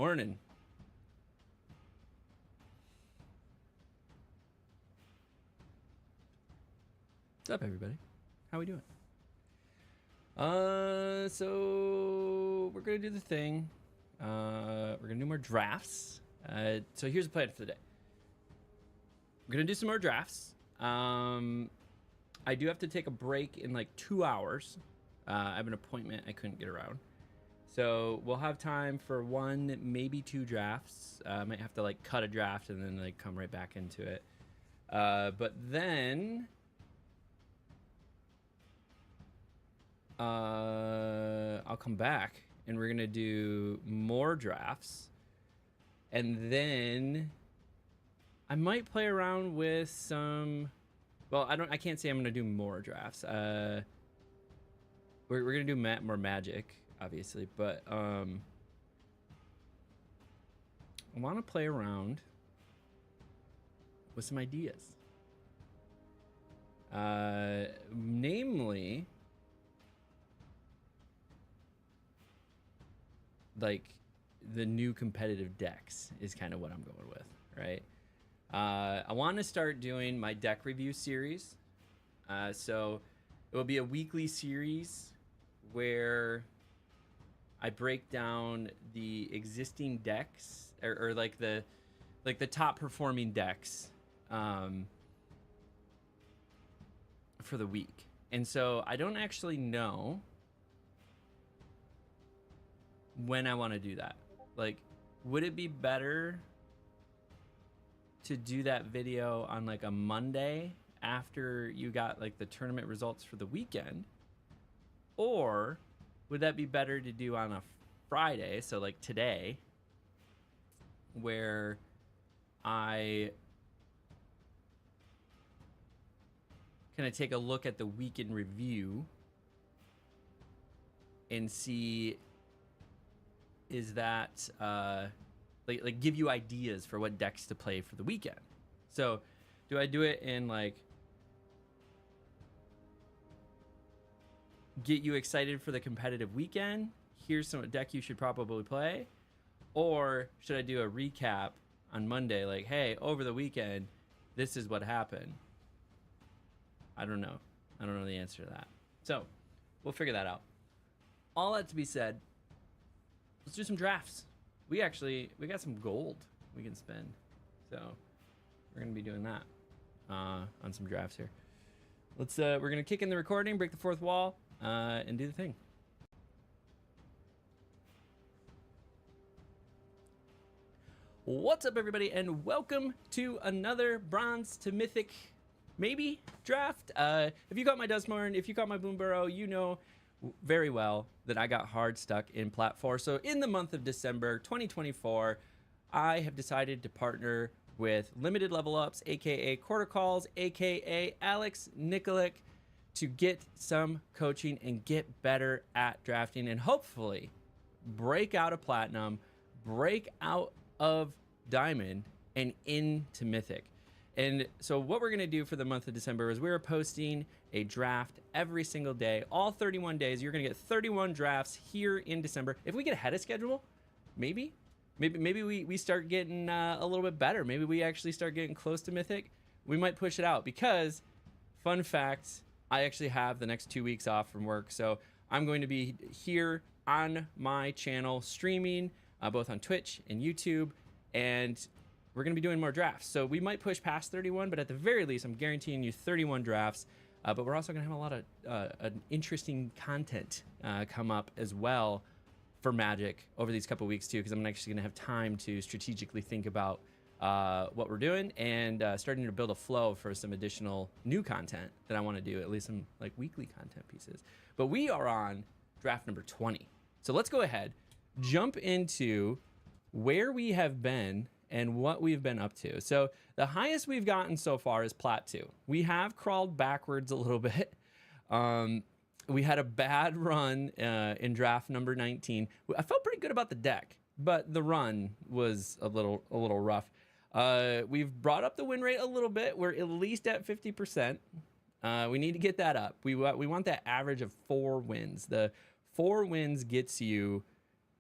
morning. What's up, everybody? How we doing? So we're gonna do the thing. We're gonna do more drafts. So here's the plan for the day. We're gonna do some more drafts. I do have to take a break in like 2 hours. I have an appointment I couldn't get around. So we'll have time for 1, maybe 2 drafts. I might have to like cut a draft and then like come right back into it. But then I'll come back and we're gonna do more drafts, and then I might play around with some. Well, I can't say I'm gonna do more drafts. We're gonna do more Magic, obviously, but I want to play around with some ideas. Namely, like the new competitive decks is kind of what I'm going with, right? I want to start doing my deck review series. So it will be a weekly series where I break down the existing decks or like the top performing decks for the week. And so I don't actually know when I want to do that. Like, would it be better to do that video on like a Monday after you got like the tournament results for the weekend? Or would that be better to do on a Friday, so like today, where I kind of take a look at the weekend review and see, is that like give you ideas for what decks to play for the weekend? So do I do it in like get you excited for the competitive weekend, here's some deck you should probably play? Or should I do a recap on Monday, like, hey, over the weekend this is what happened? I don't know the answer to that, so we'll figure that out. All that to be said, let's do some drafts. We got some gold we can spend, so we're gonna be doing that on some drafts here. We're gonna kick in the recording, break the fourth wall, and do the thing. What's up, everybody, and welcome to another Bronze to Mythic maybe draft. If you got my Duskmorn, if you got my Boomburrow, you know very well that I got hard stuck in Plat 4. So in the month of December 2024, I have decided to partner with Limited Level Ups, aka Quarter Calls, aka Alex Nikolic, to get some coaching and get better at drafting and hopefully break out of Platinum, break out of Diamond, and into Mythic. And so what we're gonna do for the month of December is we're posting a draft every single day, all 31 days. You're gonna get 31 drafts here in December. If we get ahead of schedule, maybe we start getting a little bit better. Maybe we actually start getting close to Mythic. We might push it out because, fun fact, I actually have the next 2 weeks off from work. So I'm going to be here on my channel streaming, both on Twitch and YouTube, and we're going to be doing more drafts. So we might push past 31, but at the very least, I'm guaranteeing you 31 drafts. But we're also going to have a lot of interesting content come up as well for Magic over these couple weeks too, because I'm actually going to have time to strategically think about what we're doing and starting to build a flow for some additional new content that I want to do, at least some like weekly content pieces. But we are on draft number 20. So let's go ahead, jump into where we have been and what we've been up to. So the highest we've gotten so far is Plat 2. We have crawled backwards a little bit. We had a bad run in draft number 19. I felt pretty good about the deck, but the run was a little rough. We've brought up the win rate a little bit. We're at least at 50%. We need to get that up. We want that average of 4 wins. The 4 wins gets you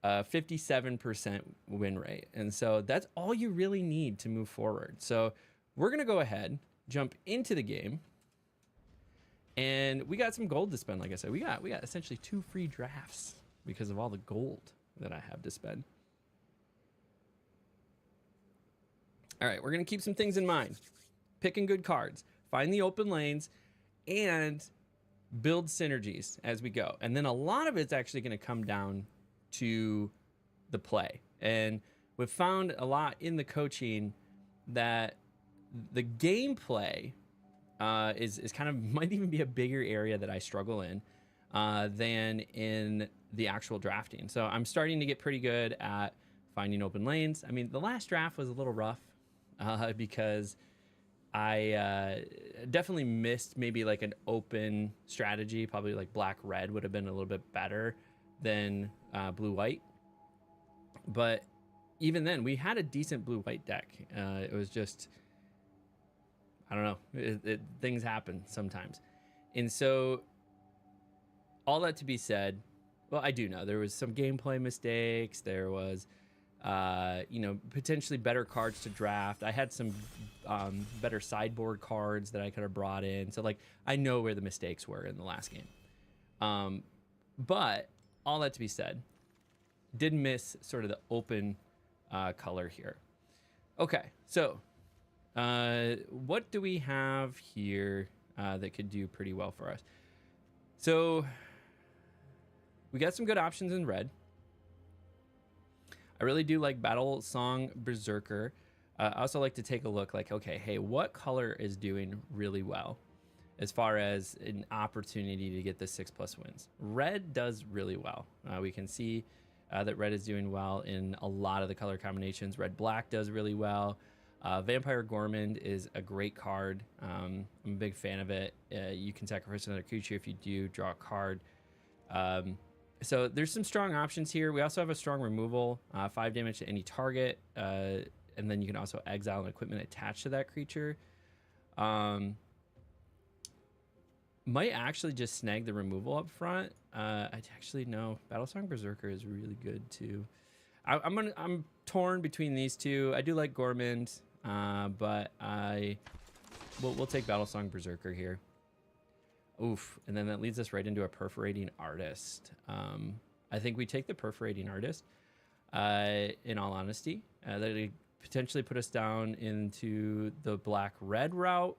57% win rate. And so that's all you really need to move forward. So we're going to go ahead, jump into the game. And we got some gold to spend. Like I said, we got essentially 2 free drafts because of all the gold that I have to spend. All right, we're going to keep some things in mind. Picking good cards, find the open lanes, and build synergies as we go. And then a lot of it's actually going to come down to the play. And we've found a lot in the coaching that the gameplay is kind of might even be a bigger area that I struggle in than in the actual drafting. So I'm starting to get pretty good at finding open lanes. I mean, the last draft was a little rough because I definitely missed maybe like an open strategy. Probably like black-red would have been a little bit better than blue-white. But even then, we had a decent blue-white deck. It was just, I don't know, things happen sometimes. And so all that to be said, well, I do know there was some gameplay mistakes. There was, potentially better cards to draft. I had some better sideboard cards that I could have brought in. So, like, I know where the mistakes were in the last game. But all that to be said, did miss sort of the open color here. Okay, so what do we have here that could do pretty well for us? So we got some good options in red. I really do like Battle Song Berserker. I also like to take a look like, okay, hey, what color is doing really well as far as an opportunity to get the 6+ wins? Red does really well. We can see that red is doing well in a lot of the color combinations. Red-black does really well. Vampire Gormand is a great card. I'm a big fan of it. You can sacrifice another creature. If you do, draw a card. So there's some strong options here. We also have a strong removal, 5 damage to any target. And then you can also exile an equipment attached to that creature. Might actually just snag the removal up front. I actually know Battlesong Berserker is really good too. I'm torn between these two. I do like Gormand, but we'll take Battlesong Berserker here. Oof, and then that leads us right into a Perforating Artist. I think we take the Perforating Artist, in all honesty. That would potentially put us down into the black-red route.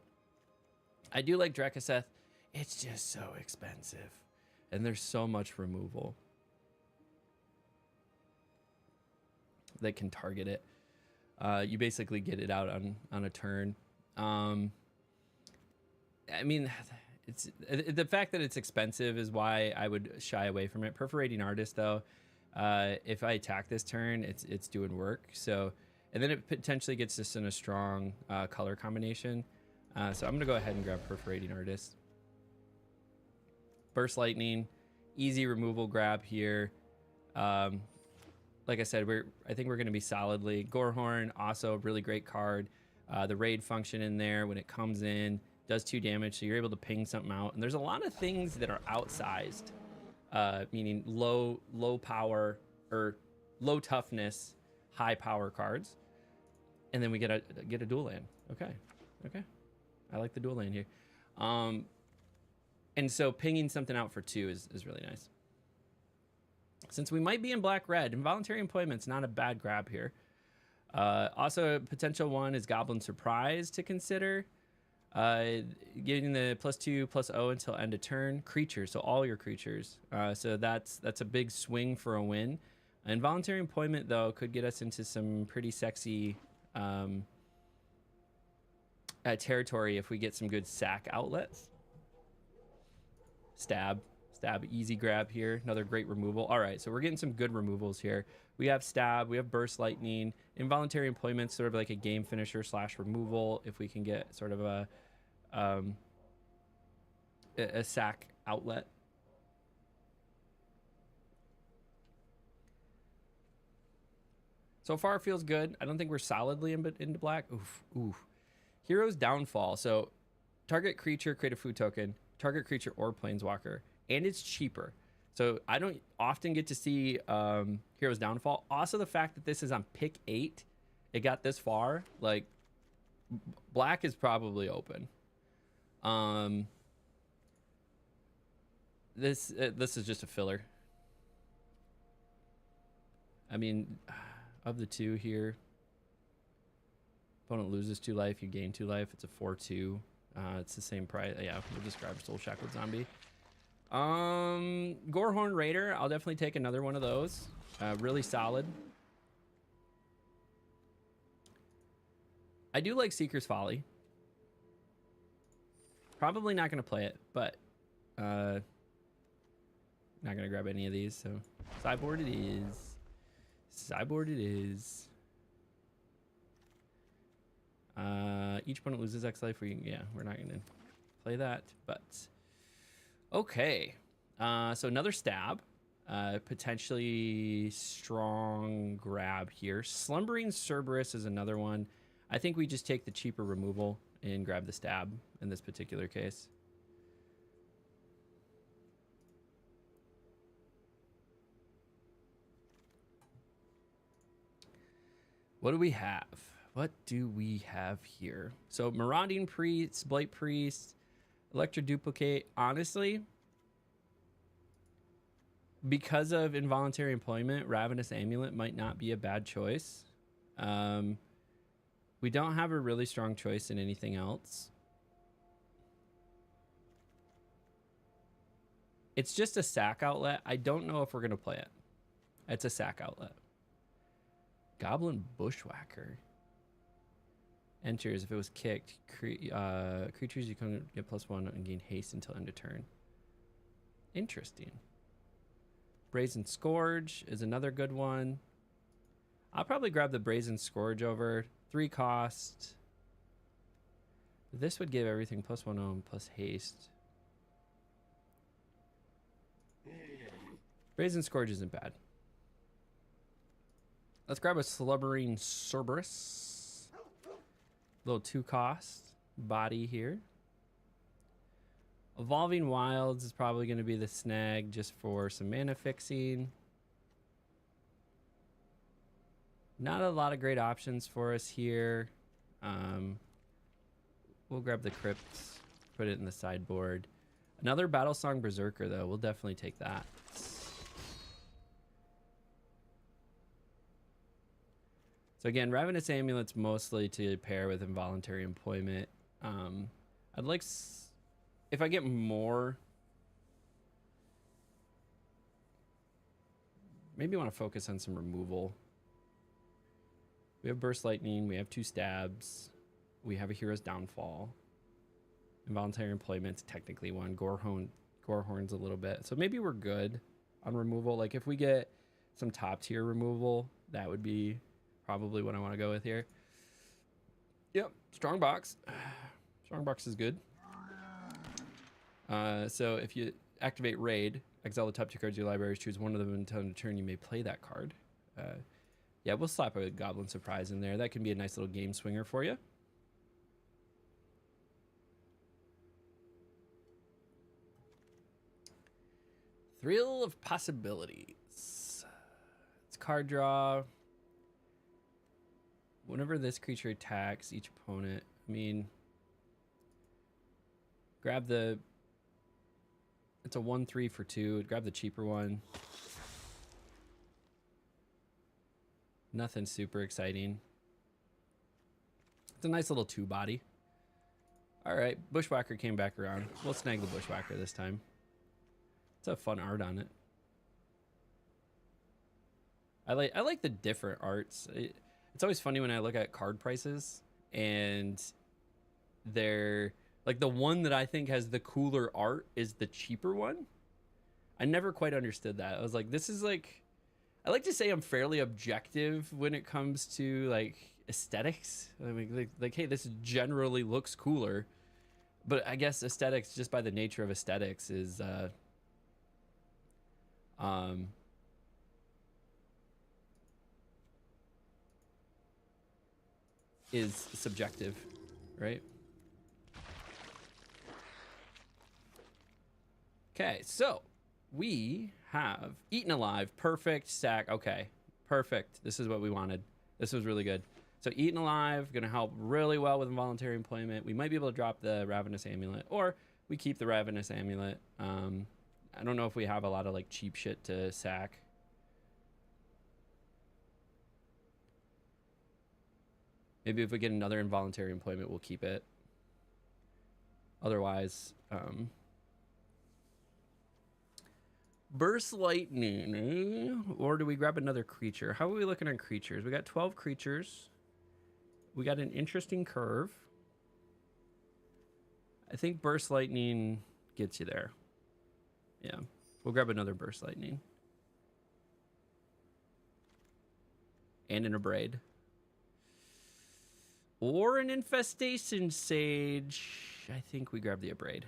I do like Drekaseth. It's just so expensive, and there's so much removal that can target it. You basically get it out on a turn. I mean, it's the fact that it's expensive is why I would shy away from it. Perforating Artist, though, if I attack this turn, it's doing work. So, and then it potentially gets us in a strong color combination. So I'm gonna go ahead and grab Perforating Artist. Burst Lightning, easy removal grab here. Like I said, I think we're gonna be solidly. Gorehorn, also a really great card. The raid function in there when it comes in does 2 damage, so you're able to ping something out. And there's a lot of things that are outsized, meaning low power or low toughness, high power cards. And then we get a dual land. Okay, I like the dual land here. And so pinging something out for 2 is really nice. Since we might be in black-red, involuntary employment's not a bad grab here. Also, a potential one is Goblin Surprise to consider. Getting the +2/+0 until end of turn. Creatures, so all your creatures. So that's a big swing for a win. Involuntary employment, though, could get us into some pretty sexy territory if we get some good sack outlets. Stab, easy grab here. Another great removal. All right, so we're getting some good removals here. We have Stab, we have Burst Lightning. Involuntary employment, sort of like a game finisher / removal if we can get sort of a sack outlet. So far, it feels good. I don't think we're solidly into black. Oof. Hero's Downfall. So target creature, create a food token. Target creature or planeswalker. And it's cheaper. So I don't often get to see Hero's Downfall. Also, the fact that this is on pick 8, it got this far. Like, black is probably open. This is just a filler. I mean, of the two here, opponent loses 2 life, you gain 2 life. It's a 4/2. It's the same price. Yeah, we'll just grab Soul Shackled Zombie. Gorehorn Raider. I'll definitely take another one of those. Really solid. I do like Seeker's Folly. Probably not going to play it, but not going to grab any of these. So sideboard it is. Sideboard it is. Each opponent loses X life. Yeah, we're not going to play that, but okay. So another stab. Potentially strong grab here. Slumbering Cerberus is another one. I think we just take the cheaper removal and grab the stab in this particular case. What do we have? What do we have here? So Marauding Priest, Blight Priest, Electro Duplicate. Honestly, because of involuntary employment, Ravenous Amulet might not be a bad choice. We don't have a really strong choice in anything else. It's just a sack outlet. I don't know if we're going to play it. It's a sack outlet. Goblin Bushwhacker. Enters if it was kicked. Creatures you can get +1 and gain haste until end of turn. Interesting. Brazen Scourge is another good one. I'll probably grab the Brazen Scourge over. 3 cost. This would give everything +1 plus haste. Brazen Scourge isn't bad. Let's grab a Slumbering Cerberus. Little 2 cost body here. Evolving Wilds is probably going to be the snag just for some mana fixing. Not a lot of great options for us here. We'll grab the Crypts, put it in the sideboard. Another Battlesong Berserker, though. We'll definitely take that. So again, Ravenous Amulet's mostly to pair with Involuntary Employment. I'd like, if I get more, maybe I want to focus on some removal. We have Burst Lightning, we have 2 stabs, we have a Hero's Downfall. Involuntary Employment's technically 1, Gorehorn's a little bit. So maybe we're good on removal. Like if we get some top tier removal, that would be probably what I want to go with here. Yep, strong box. Strong box is good. So if you activate Raid, exile the top 2 cards of your library, choose one of them until end of turn, you may play that card. Yeah, we'll slap a Goblin Surprise in there. That can be a nice little game swinger for you. Thrill of Possibilities. It's card draw. Whenever this creature attacks each opponent, I mean, grab the, it's a 1/3 for 2. Grab the cheaper one. Nothing super exciting. It's a nice little 2 body. All right, Bushwhacker came back around. We'll snag the Bushwhacker this time. It's a fun art on it. I like the different arts. It's always funny when I look at card prices and they're like, the one that I think has the cooler art is the cheaper one. I never quite understood that. I was like, this is like, I like to say I'm fairly objective when it comes to like aesthetics. I mean, like hey, this generally looks cooler, but I guess aesthetics, just by the nature of aesthetics, is subjective, right? Okay, so we have? Eaten alive. Perfect. Sack. Okay. Perfect. This is what we wanted. This was really good. So eaten alive, going to help really well with involuntary employment. We might be able to drop the ravenous amulet, or we keep the ravenous amulet. I don't know if we have a lot of like cheap shit to sack. Maybe if we get another involuntary employment, we'll keep it. Otherwise, burst lightning, or do we grab another creature? How are we looking on creatures? We got 12 creatures. We got an interesting curve. I think burst lightning gets you there. Yeah, we'll grab another burst lightning. And an abrade. Or an infestation sage. I think we grab the abrade.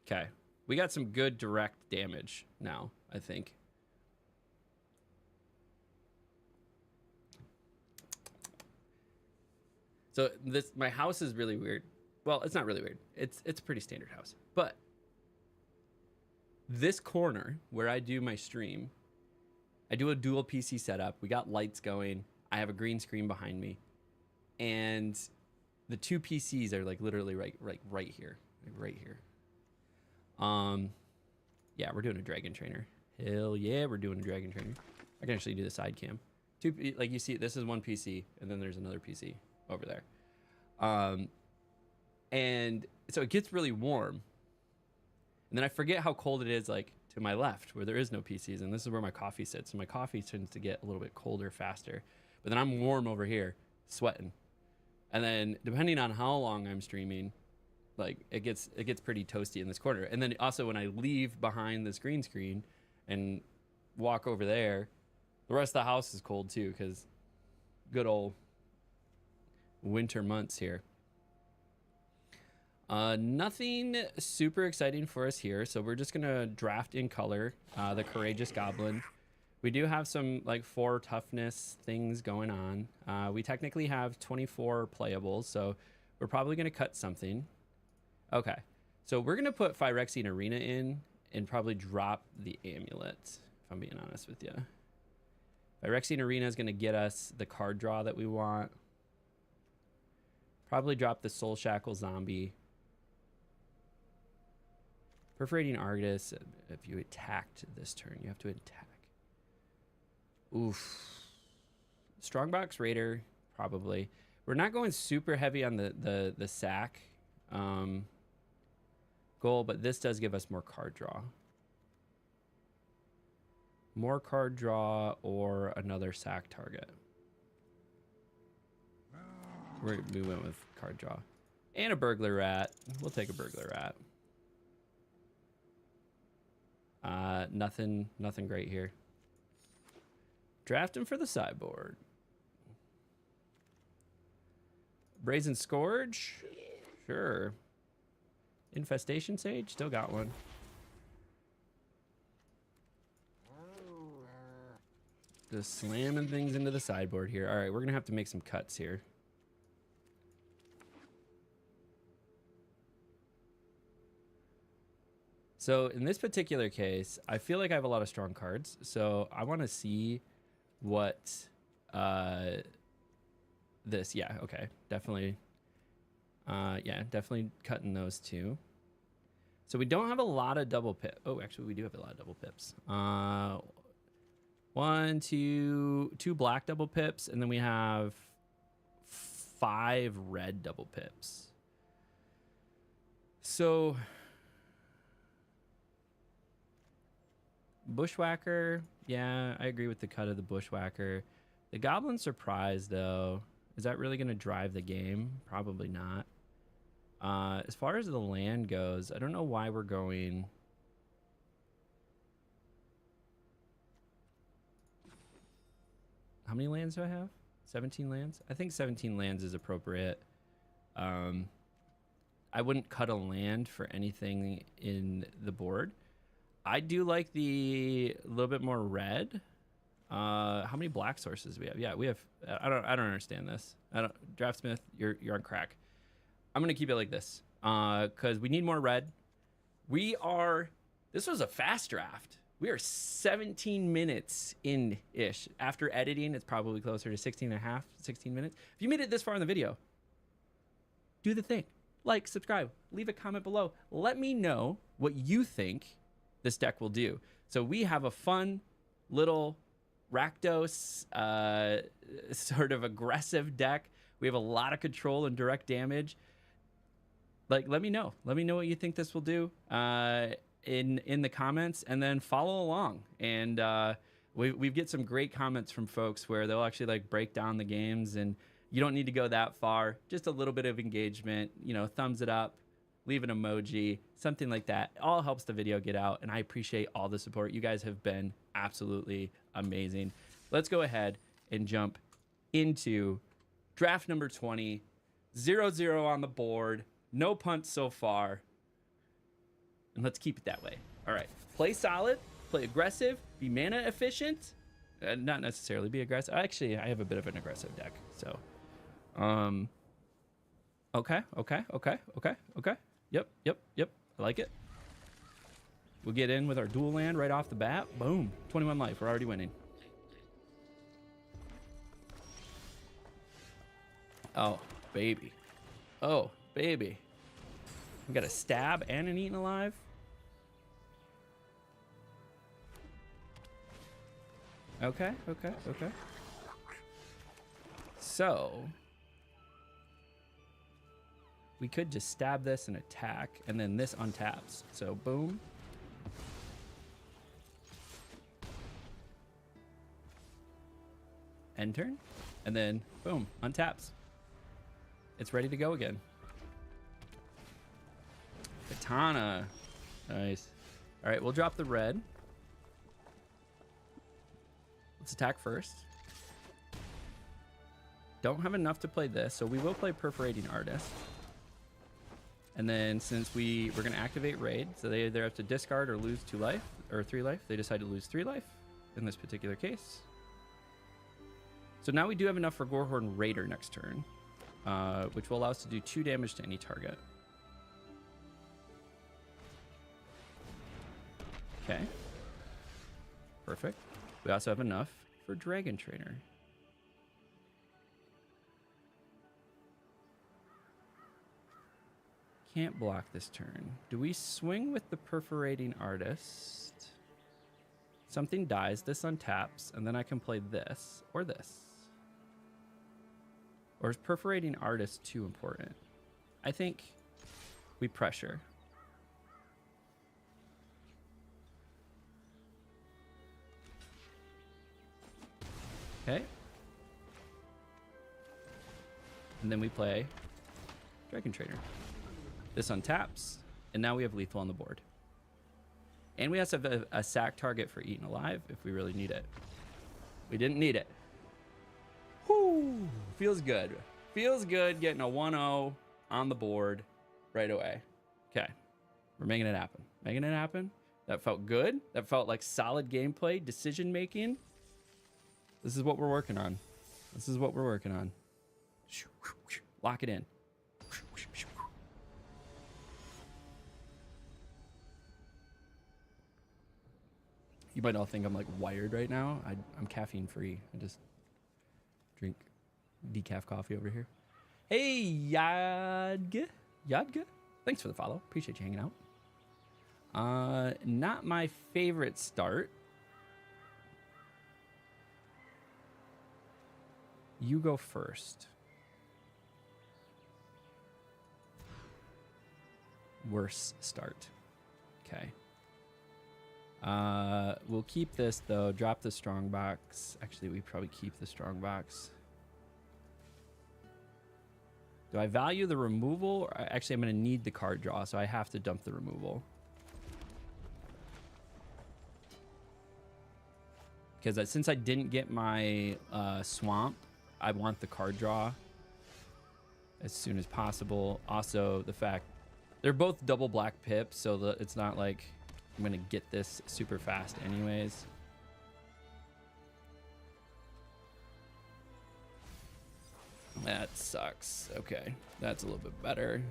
Okay. We got some good direct damage now, I think. So my house is really weird. Well, it's not really weird. It's a pretty standard house. But this corner where I do my stream, I do a dual PC setup. We got lights going. I have a green screen behind me. And the two PCs are like literally right here. Like right here. Yeah, we're doing a dragon trainer. Hell yeah, we're doing a dragon trainer. I can actually do the side cam. Like you see, this is one PC, and then there's another PC over there. And so it gets really warm. And then I forget how cold it is, like to my left, where there is no PCs, and this is where my coffee sits. And my coffee tends to get a little bit colder faster. But then I'm warm over here, sweating. And then depending on how long I'm streaming, like it gets pretty toasty in this corner. And then also when I leave behind this green screen and walk over there, the rest of the house is cold too, because good old winter months here. Nothing super exciting for us here, so we're just gonna draft in color the Courageous Goblin. We do have some like 4 toughness things going on. We technically have 24 playables, so we're probably gonna cut something. Okay, so we're gonna put Phyrexian Arena in and probably drop the amulet, if I'm being honest with you. Phyrexian Arena is gonna get us the card draw that we want. Probably drop the Soul Shackle Zombie. Perforating Argus, if you attacked this turn, you have to attack. Oof. Strongbox Raider, probably. We're not going super heavy on the sack goal, but this does give us more card draw. More card draw or another sack target. We went with card draw. And a Burglar Rat. We'll take a Burglar Rat. Nothing great here. Draft him for the sideboard. Brazen Scourge? Sure. Infestation Sage? Still got one. Just slamming things into the sideboard here. All right, we're going to have to make some cuts here. So in this particular case, I feel like I have a lot of strong cards. So I want to see what this, yeah, okay, definitely. Yeah, definitely cutting those two. So we don't have a lot of double pip. Oh, actually, we do have a lot of double pips. 1, 2 black double pips, and then we have 5 red double pips. So Bushwhacker, yeah, I agree with the cut of the Bushwhacker. The Goblin Surprise, though, is that really going to drive the game? Probably not. As far as the land goes, I don't know why we're going. How many lands do I have? 17 lands? I think 17 lands is appropriate. I wouldn't cut a land for anything in the board. I do like the little bit more red. How many black sources do we have? Yeah, we have. I don't understand this. Draftsmith, you're on crack. I'm gonna keep it like this because we need more red. We are This was a fast draft. We are 17 minutes in-ish. After editing, it's probably closer to 16 and a half, 16 minutes. If you made it this far in the video, do the thing. Like, subscribe, leave a comment below. Let me know what you think this deck will do. So we have a fun little Rakdos sort of aggressive deck. We have a lot of control and direct damage. Like, let me know. Let me know what you think this will do in the comments, and then follow along. And we get some great comments from folks where they'll actually like break down the games, and you don't need to go that far. Just a little bit of engagement, you know, thumbs it up, leave an emoji, something like that. It all helps the video get out, and I appreciate all the support. You guys have been absolutely amazing. Let's go ahead and jump into draft number 20. 0-0 on the board. No punts so far. And let's keep it that way. All right. Play solid. Play aggressive. Be mana efficient. Not necessarily be aggressive. Actually, I have a bit of an aggressive deck. So, okay. Yep. I like it. We'll get in with our dual land right off the bat. Boom. 21 life. We're already winning. Oh, baby. Oh, baby. We got a stab and an eaten alive. Okay. So we could just stab this and attack, and then this untaps. So boom. End turn, and then boom, untaps. It's ready to go again. Katana. Nice. All right, we'll drop the red. Let's attack first. Don't have enough to play this, so we will play Perforating Artist. And then since we're going to activate Raid, so they either have to discard or lose 2 life, or 3 life. They decide to lose 3 life in this particular case. So now we do have enough for Gorehorn Raider next turn, which will allow us to do 2 damage to any target. Okay. Perfect. We also have enough for Dragon Trainer. Can't block this turn. Do we swing with the Perforating Artist? Something dies, this untaps, and then I can play this or this. Or is Perforating Artist too important? I think we pressure. Okay. And then we play Dragon Trainer. This untaps, and now we have lethal on the board. And we also have a sack target for Eaten Alive if we really need it. We didn't need it. Whoo! Feels good. Feels good getting a 1-0 on the board right away. Okay. We're making it happen. Making it happen. That felt good. That felt like solid gameplay, decision making. This is what we're working on. This is what we're working on. Lock it in. You might all think I'm like wired right now. I'm caffeine free. I just drink decaf coffee over here. Hey, Yadga. Thanks for the follow. Appreciate you hanging out. Not my favorite start. You go first. Worse start. Okay. We'll keep this though. Drop the strong box. Actually, we probably keep the strong box. Do I value the removal? Actually, I'm going to need the card draw, so I have to dump the removal. Because since I didn't get my swamp, I want the card draw as soon as possible. Also, the fact they're both double black pips, so it's not like I'm going to get this super fast anyways. That sucks. Okay, that's a little bit better.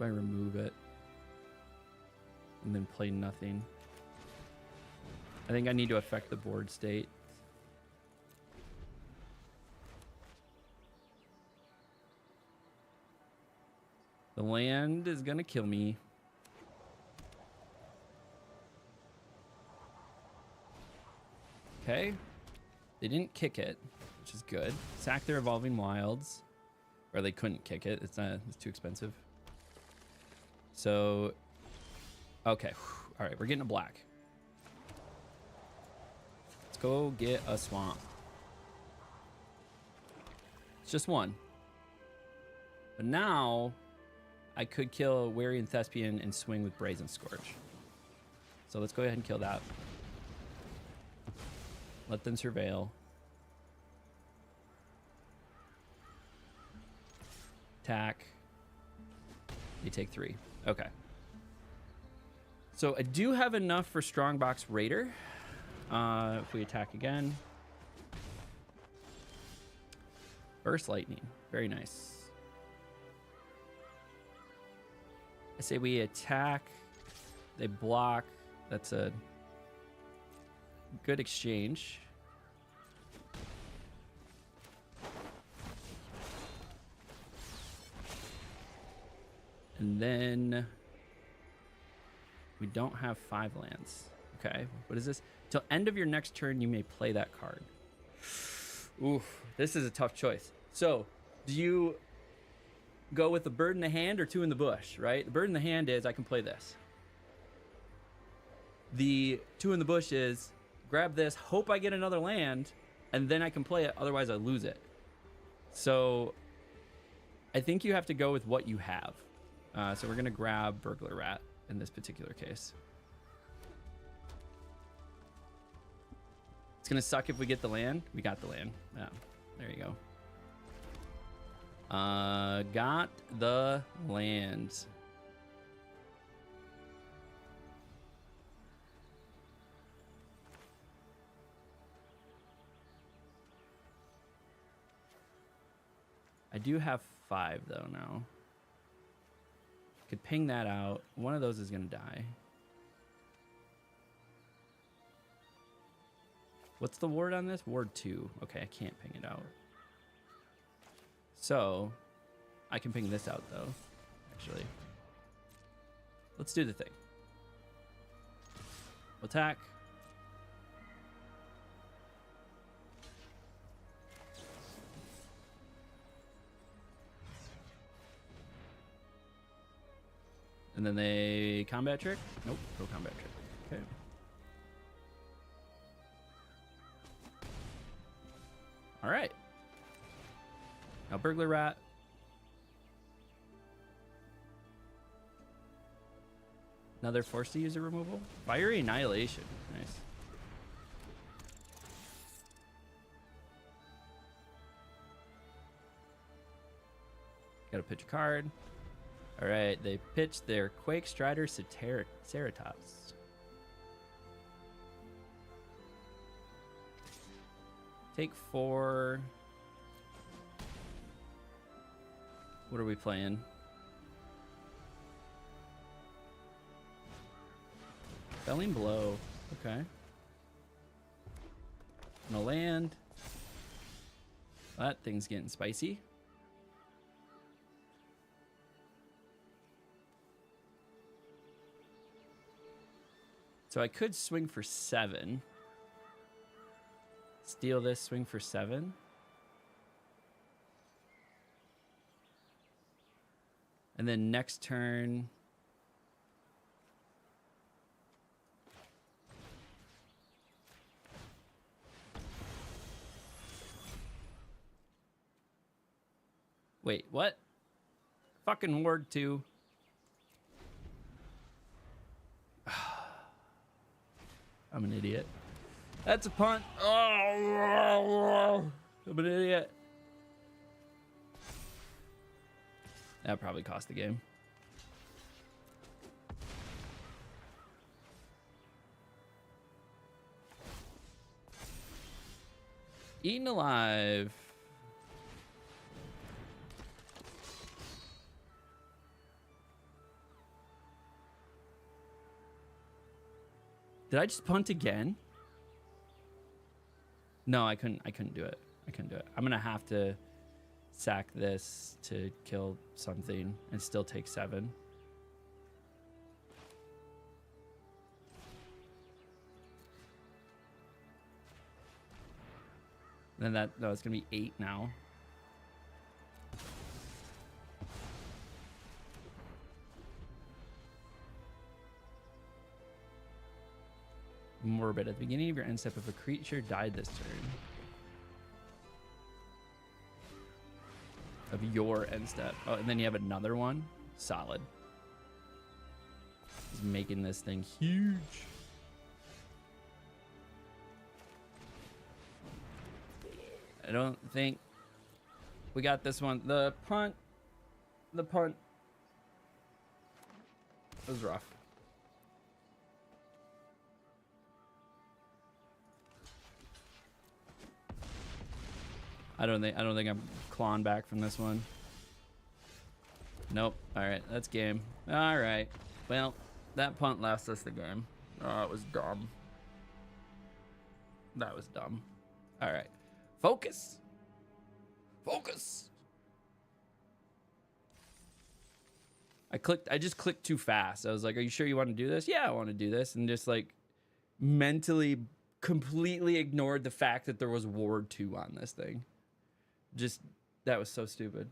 Do I remove it? And then play nothing? I think I need to affect the board state. The land is gonna kill me. Okay. They didn't kick it, which is good. Sack their Evolving Wilds. Or they couldn't kick it. It's too expensive. So, okay. All right, we're getting a black. Let's go get a swamp. It's just one. But now, I could kill Wary and Thespian and swing with Brazen Scourge. So let's go ahead and kill that. Let them surveil. Attack. They take 3. Okay. So I do have enough for Strongbox Raider. If we attack again. Burst Lightning. Very nice. I say we attack. They block. That's a good exchange. And then we don't have 5 lands. Okay, what is this? Till end of your next turn, you may play that card. Oof, this is a tough choice. So, do you go with the bird in the hand or 2 in the bush, right? The bird in the hand is I can play this. The 2 in the bush is grab this, hope I get another land, and then I can play it, otherwise I lose it. So, I think you have to go with what you have. So we're gonna grab Burglar Rat in this particular case. It's gonna suck if we get the land. We got the land. Yeah, there you go. Got the land. I do have 5 though now. Could ping that out. One of those is gonna die. What's the ward on this? Ward 2. Okay, I can't ping it out. So, I can ping this out though, actually. Let's do the thing. Attack. And then they combat trick? Nope, no combat trick. Okay. All right. Now Burglar Rat. Another forced to use a removal. Fiery Annihilation. Nice. Gotta pitch a card. All right, they pitched their Quake Strider Ceratops. Take 4. What are we playing? Felling Blow. Okay. No land. That thing's getting spicy. So I could swing for 7. Steal this, swing for 7. And then next turn. Wait, what? Fucking Ward 2. I'm an idiot. That's a punt. Oh, I'm an idiot. That probably cost the game. Eaten Alive. Did I just punt again? No, I couldn't do it. I couldn't do it. I'm gonna have to sack this to kill something and still take 7. Then no, it's gonna be 8 now. Morbid. At the beginning of your end step, if a creature died this turn. Of your end step. Oh, and then you have another one. Solid. He's making this thing huge. I don't think we got this one. The punt was rough. I don't think I'm clawing back from this one. Nope. All right, that's game. All right. Well, that punt lost us the game. Oh, it was dumb. That was dumb. All right. Focus. Focus. I just clicked too fast. I was like, "Are you sure you want to do this?" Yeah, I want to do this, and just like mentally completely ignored the fact that there was Ward 2 on this thing. Just, that was so stupid.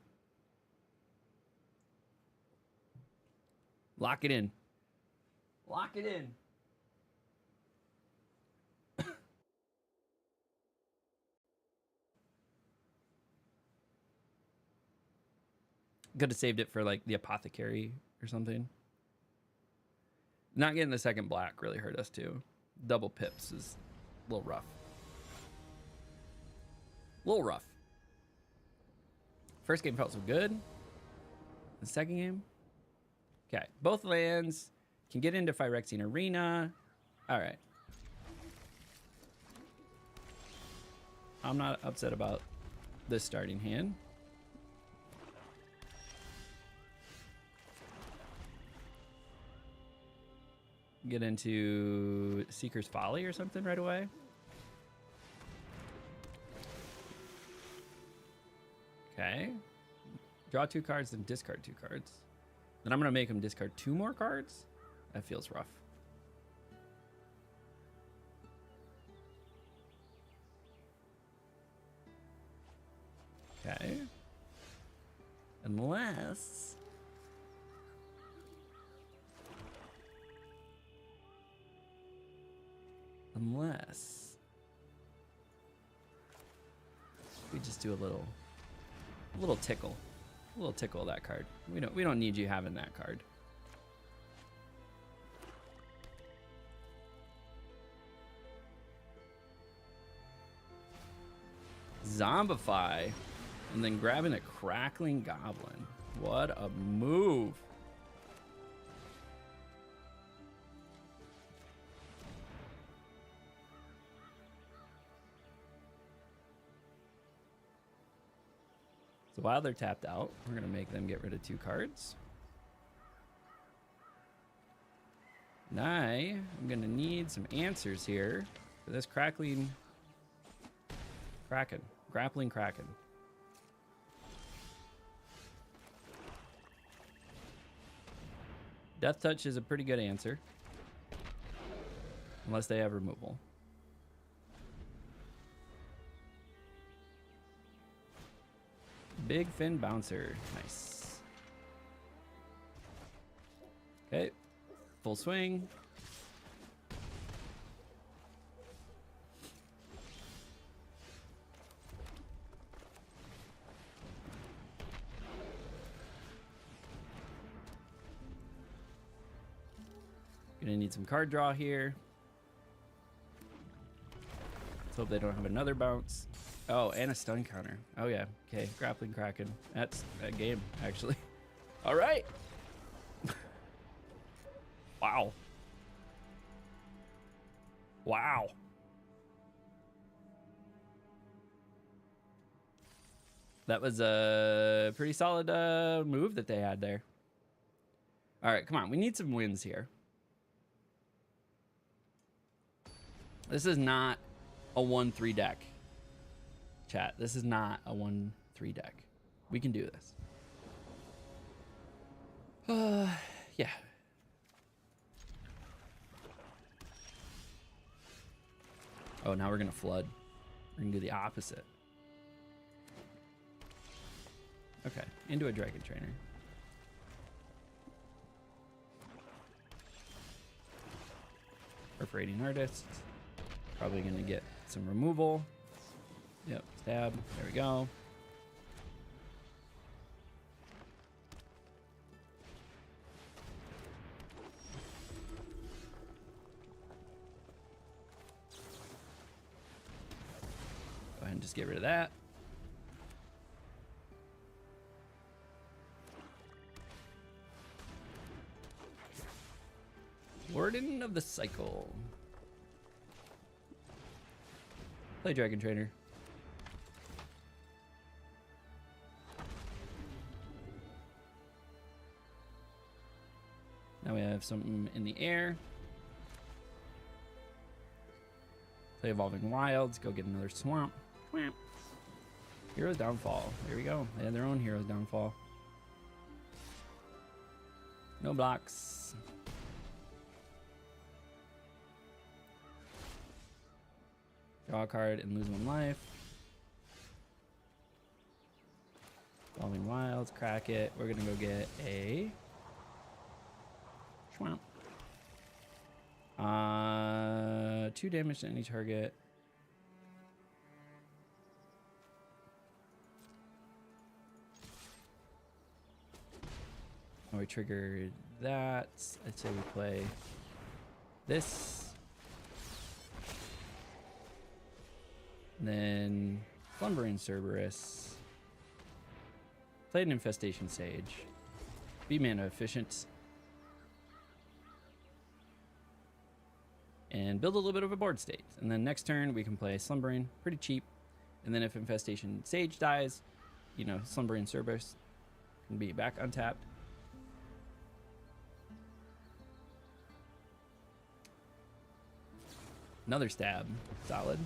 Lock it in. Lock it in. Could have saved it for like the apothecary or something. Not getting the second black really hurt us too. Double pips is a little rough. A little rough. First game felt so good. The second game? Okay. Both lands can get into Phyrexian Arena. All right. I'm not upset about this starting hand. Get into Seeker's Folly or something right away. Okay. Draw 2 cards and discard 2 cards. Then I'm going to make him discard 2 more cards. That feels rough. Okay. Unless... we just do a little tickle. A little tickle of that card. We don't need you having that card. Zombify. And then grabbing a Crackling Goblin. What a move. So while they're tapped out, we're going to make them get rid of 2 cards. And I'm going to need some answers here for this Grappling Kraken. Death Touch is a pretty good answer. Unless they have removal. Big Fin Bouncer. Nice. Okay. Full swing. Gonna need some card draw here. Let's hope they don't have another bounce. Oh, and a stun counter. Oh, yeah. Okay, Grappling Kraken. That's a game, actually. All right. Wow. Wow. That was a pretty solid move that they had there. All right, come on. We need some wins here. This is not a 1-3 deck. Chat, this is not a 1-3 deck. We can do this. Yeah. Oh, now we're gonna flood. We're gonna do the opposite. Okay, into a dragon trainer. Perforating artist. Probably gonna get some removal. Yep, stab. There we go. Go ahead and just get rid of that. Warden of the Cycle. Play Dragon Trainer. Now we have something in the air. Play Evolving Wilds. Go get another Swamp. Hero's Downfall. There we go. They had their own Hero's Downfall. No blocks. Draw a card and lose 1 life. Evolving Wilds, crack it. We're gonna go get a Schwamp. 2 damage to any target. Oh, we triggered that. I'd say we play this. Then Slumbering Cerberus. Played an Infestation Sage. Be mana efficient. And build a little bit of a board state. And then next turn we can play Slumbering, pretty cheap. And then if Infestation Sage dies, you know, Slumbering Cerberus can be back untapped. Another stab, solid.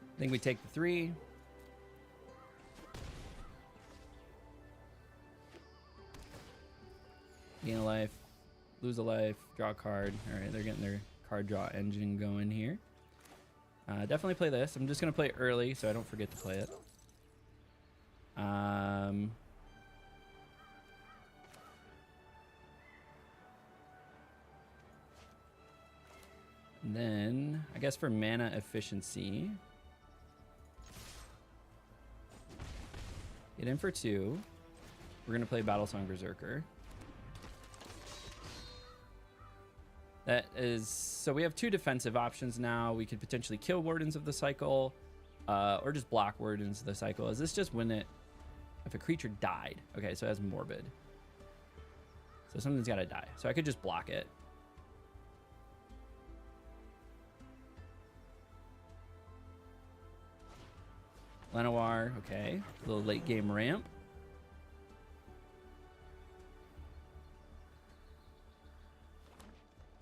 I think we take the 3. Gain a life, lose a life, draw a card. All right, they're getting their card draw engine going here. Definitely play this. I'm just gonna play it early so I don't forget to play it. And then I guess for mana efficiency, get in for 2. We're gonna play Battlesong Berserker. That is, so we have 2 defensive options now. We could potentially kill Wardens of the Cycle, or just block Wardens of the Cycle. Is this just when if a creature died? Okay, so it has Morbid. So something's gotta die. So I could just block it. Lenoir, okay. A little late game ramp.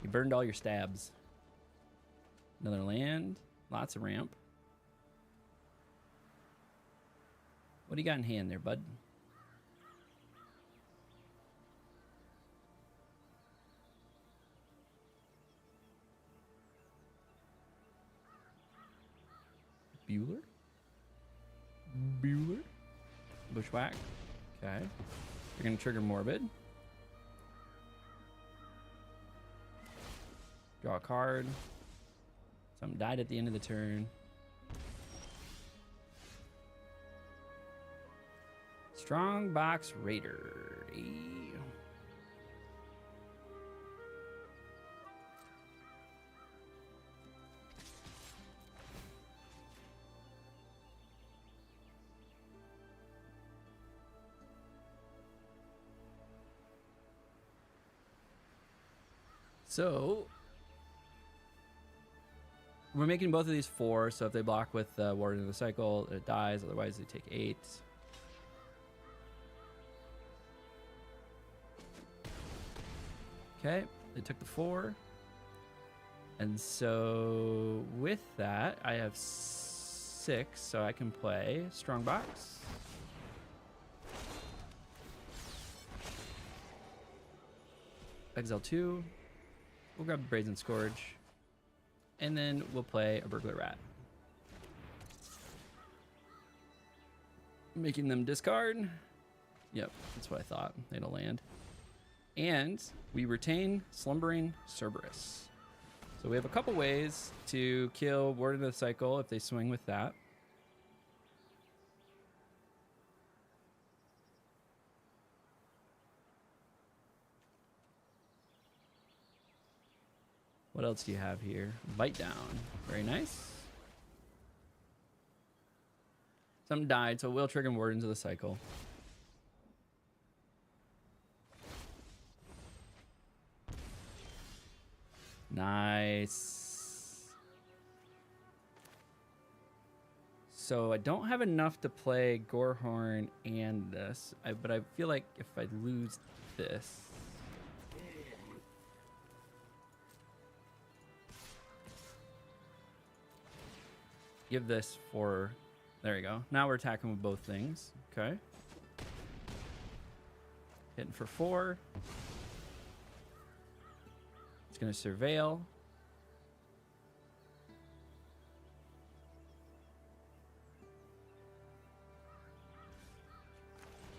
You burned all your stabs. Another land. Lots of ramp. What do you got in hand there, bud? Bueller? Bushwhack. Okay. You're going to trigger Morbid. Draw a card. Something died at the end of the turn. Strongbox Raider. So we're making both of these 4, so if they block with Warden of the Cycle, it dies. Otherwise, they take 8. Okay. They took the 4. And so with that, I have 6, so I can play Strongbox. Exile 2. We'll grab the Brazen Scourge. And then we'll play a Burglar Rat. Making them discard. Yep, that's what I thought. They don't land. And we retain Slumbering Cerberus. So we have a couple ways to kill Warden of the Cycle if they swing with that. What else do you have here? Bite Down. Very nice. Some died, so it will trigger Wardens of the Cycle. Nice. So I don't have enough to play Gorehorn and this, but I feel like if I lose this... Give this for... There we go. Now we're attacking with both things. Okay. Hitting for 4. It's going to surveil.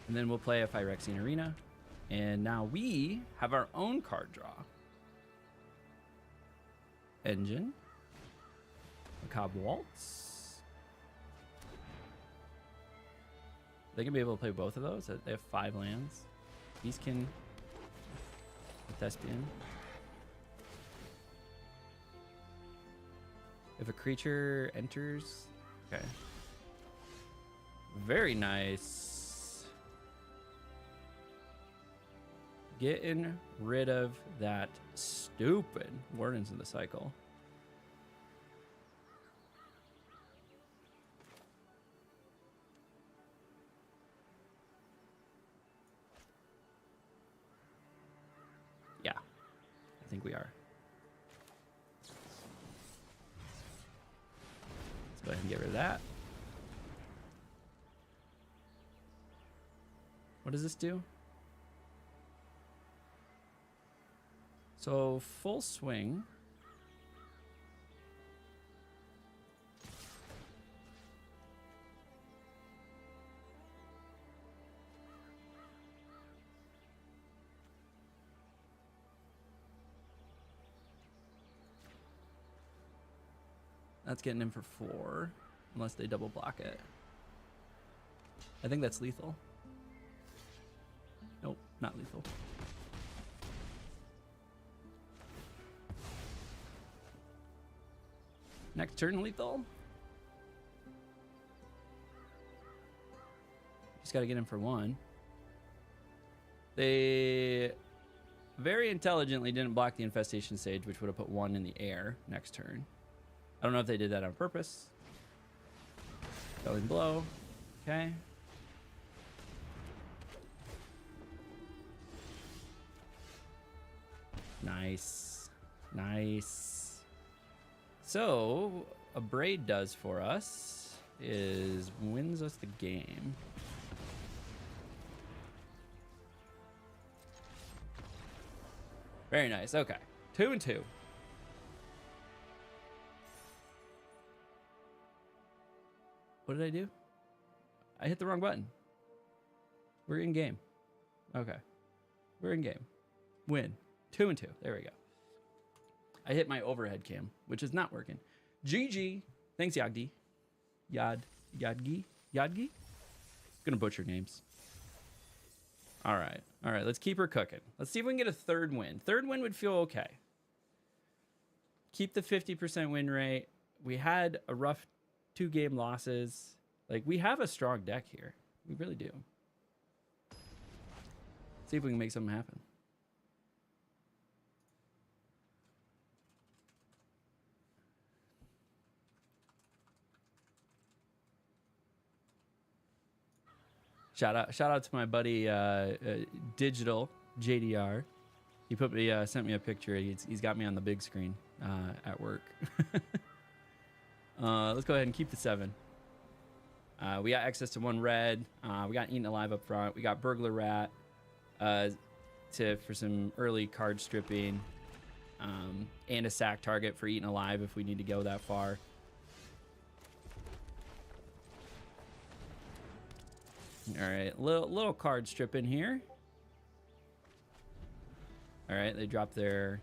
And then we'll play a Phyrexian Arena. And now we have our own card draw. Engine. Macabre Waltz. They can be able to play both of those. They have 5 lands. Beastkin. Thespian. If a creature enters... Okay. Very nice. Getting rid of that stupid Wardens of the Cycle. Yeah, I think we are. Let's go ahead and get rid of that. What does this do? So full swing. That's getting in for 4, unless they double block it. I think that's lethal. Nope, not lethal. Next turn lethal. Just got to get in for 1. They very intelligently didn't block the Infestation Sage, which would have put 1 in the air next turn. I don't know if they did that on purpose. Felling Blow. Okay. Nice. Nice. So, a Braid does for us is wins us the game. Very nice. Okay. 2 and 2. What did I do? I hit the wrong button. We're in game. Okay. We're in game. Win. 2 and 2. There we go. I hit my overhead cam, which is not working. GG. Thanks, Yagdi. Yadgi? Gonna butcher names. All right. All right. Let's keep her cooking. Let's see if we can get a 3rd win. 3rd win would feel okay. Keep the 50% win rate. We had a rough 2-game losses. Like, we have a strong deck here. We really do. See if we can make something happen. Shout out to my buddy Digital JDR. He sent me a picture. He's got me on the big screen at work. Let's go ahead and keep the 7. We got access to 1 red. We got Eaten Alive up front. We got Burglar Rat for some early card stripping. And a sack target for Eaten Alive if we need to go that far. All right, little card stripping here. All right, they dropped their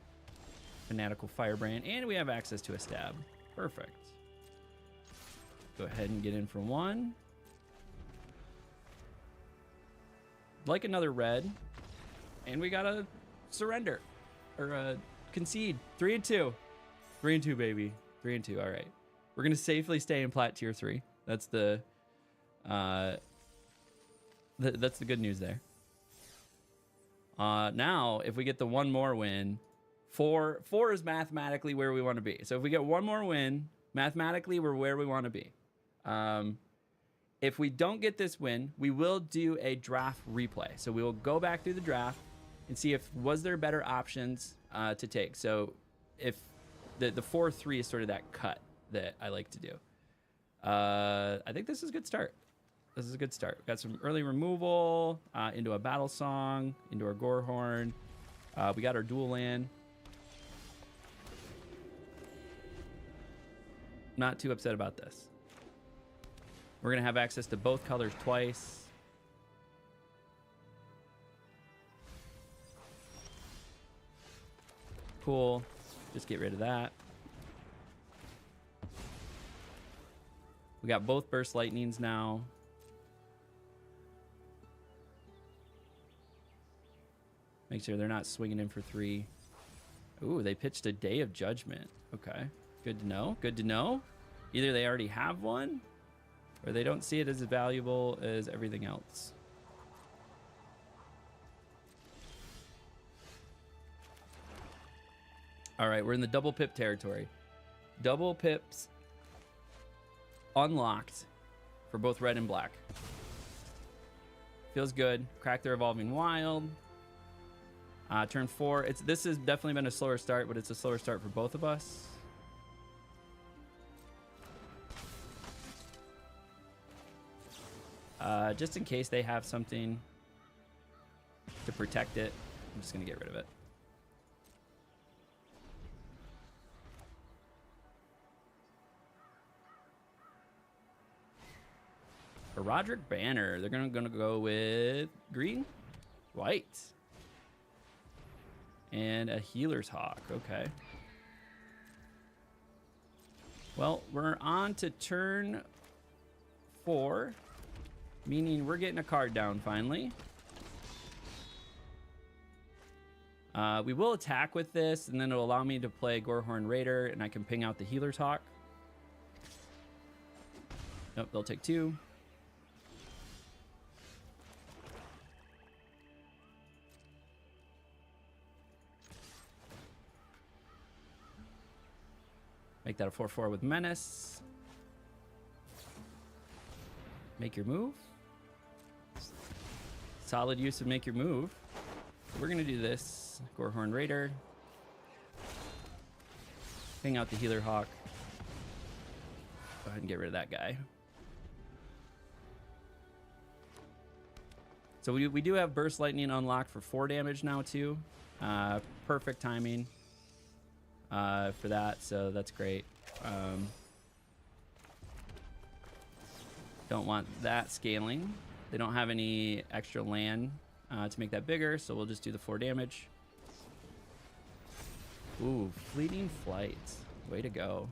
Fanatical Firebrand, and we have access to a stab. Perfect. Go ahead and get in for 1. Like another red, and we got a surrender or a concede. 3 and 2. 3 and 2, baby. 3 and 2. All right, we're gonna safely stay in plat tier 3. That's the that's the good news there. Now, if we get the 1 more win, 4 is mathematically where we want to be. So if we get 1 more win, mathematically we're where we want to be. If we don't get this win, we will do a draft replay. So we will go back through the draft and see if was there better options to take. So if the 4-3 is sort of that cut that I like to do. I think this is a good start. This is a good start. We got some early removal into a Battle Song, into our Gorehorn. We got our dual land. Not too upset about this. We're going to have access to both colors twice. Cool. Just get rid of that. We got both Burst Lightnings now. Make sure they're not swinging in for 3. Ooh, they pitched a Day of Judgment. Okay, good to know. Good to know. Either they already have one, or they don't see it as valuable as everything else. All right, we're in the double pip territory. Double pips unlocked for both red and black. Feels good. Crack the Revolving Wild. Turn 4. This has definitely been a slower start, but it's a slower start for both of us. Just in case they have something to protect it, I'm just going to get rid of it. For Roderick Banner, they're going to go with green, white, and a Healer's Hawk. Okay. Well, we're on to turn 4, meaning we're getting a card down finally. We will attack with this, and then it'll allow me to play Gorehorn Raider, and I can ping out the Healer's Hawk. Nope, they'll take 2. Make that a 4/4 with Menace. Make your move. Solid use of make your move. We're going to do this. Gorehorn Raider. Ping out the Healer Hawk. Go ahead and get rid of that guy. So we do have Burst Lightning unlocked for 4 damage now too. Perfect timing for that, so that's great. Don't want that scaling. They don't have any extra land to make that bigger, so we'll just do the 4 damage. Ooh, Fleeting Flight. Way to go.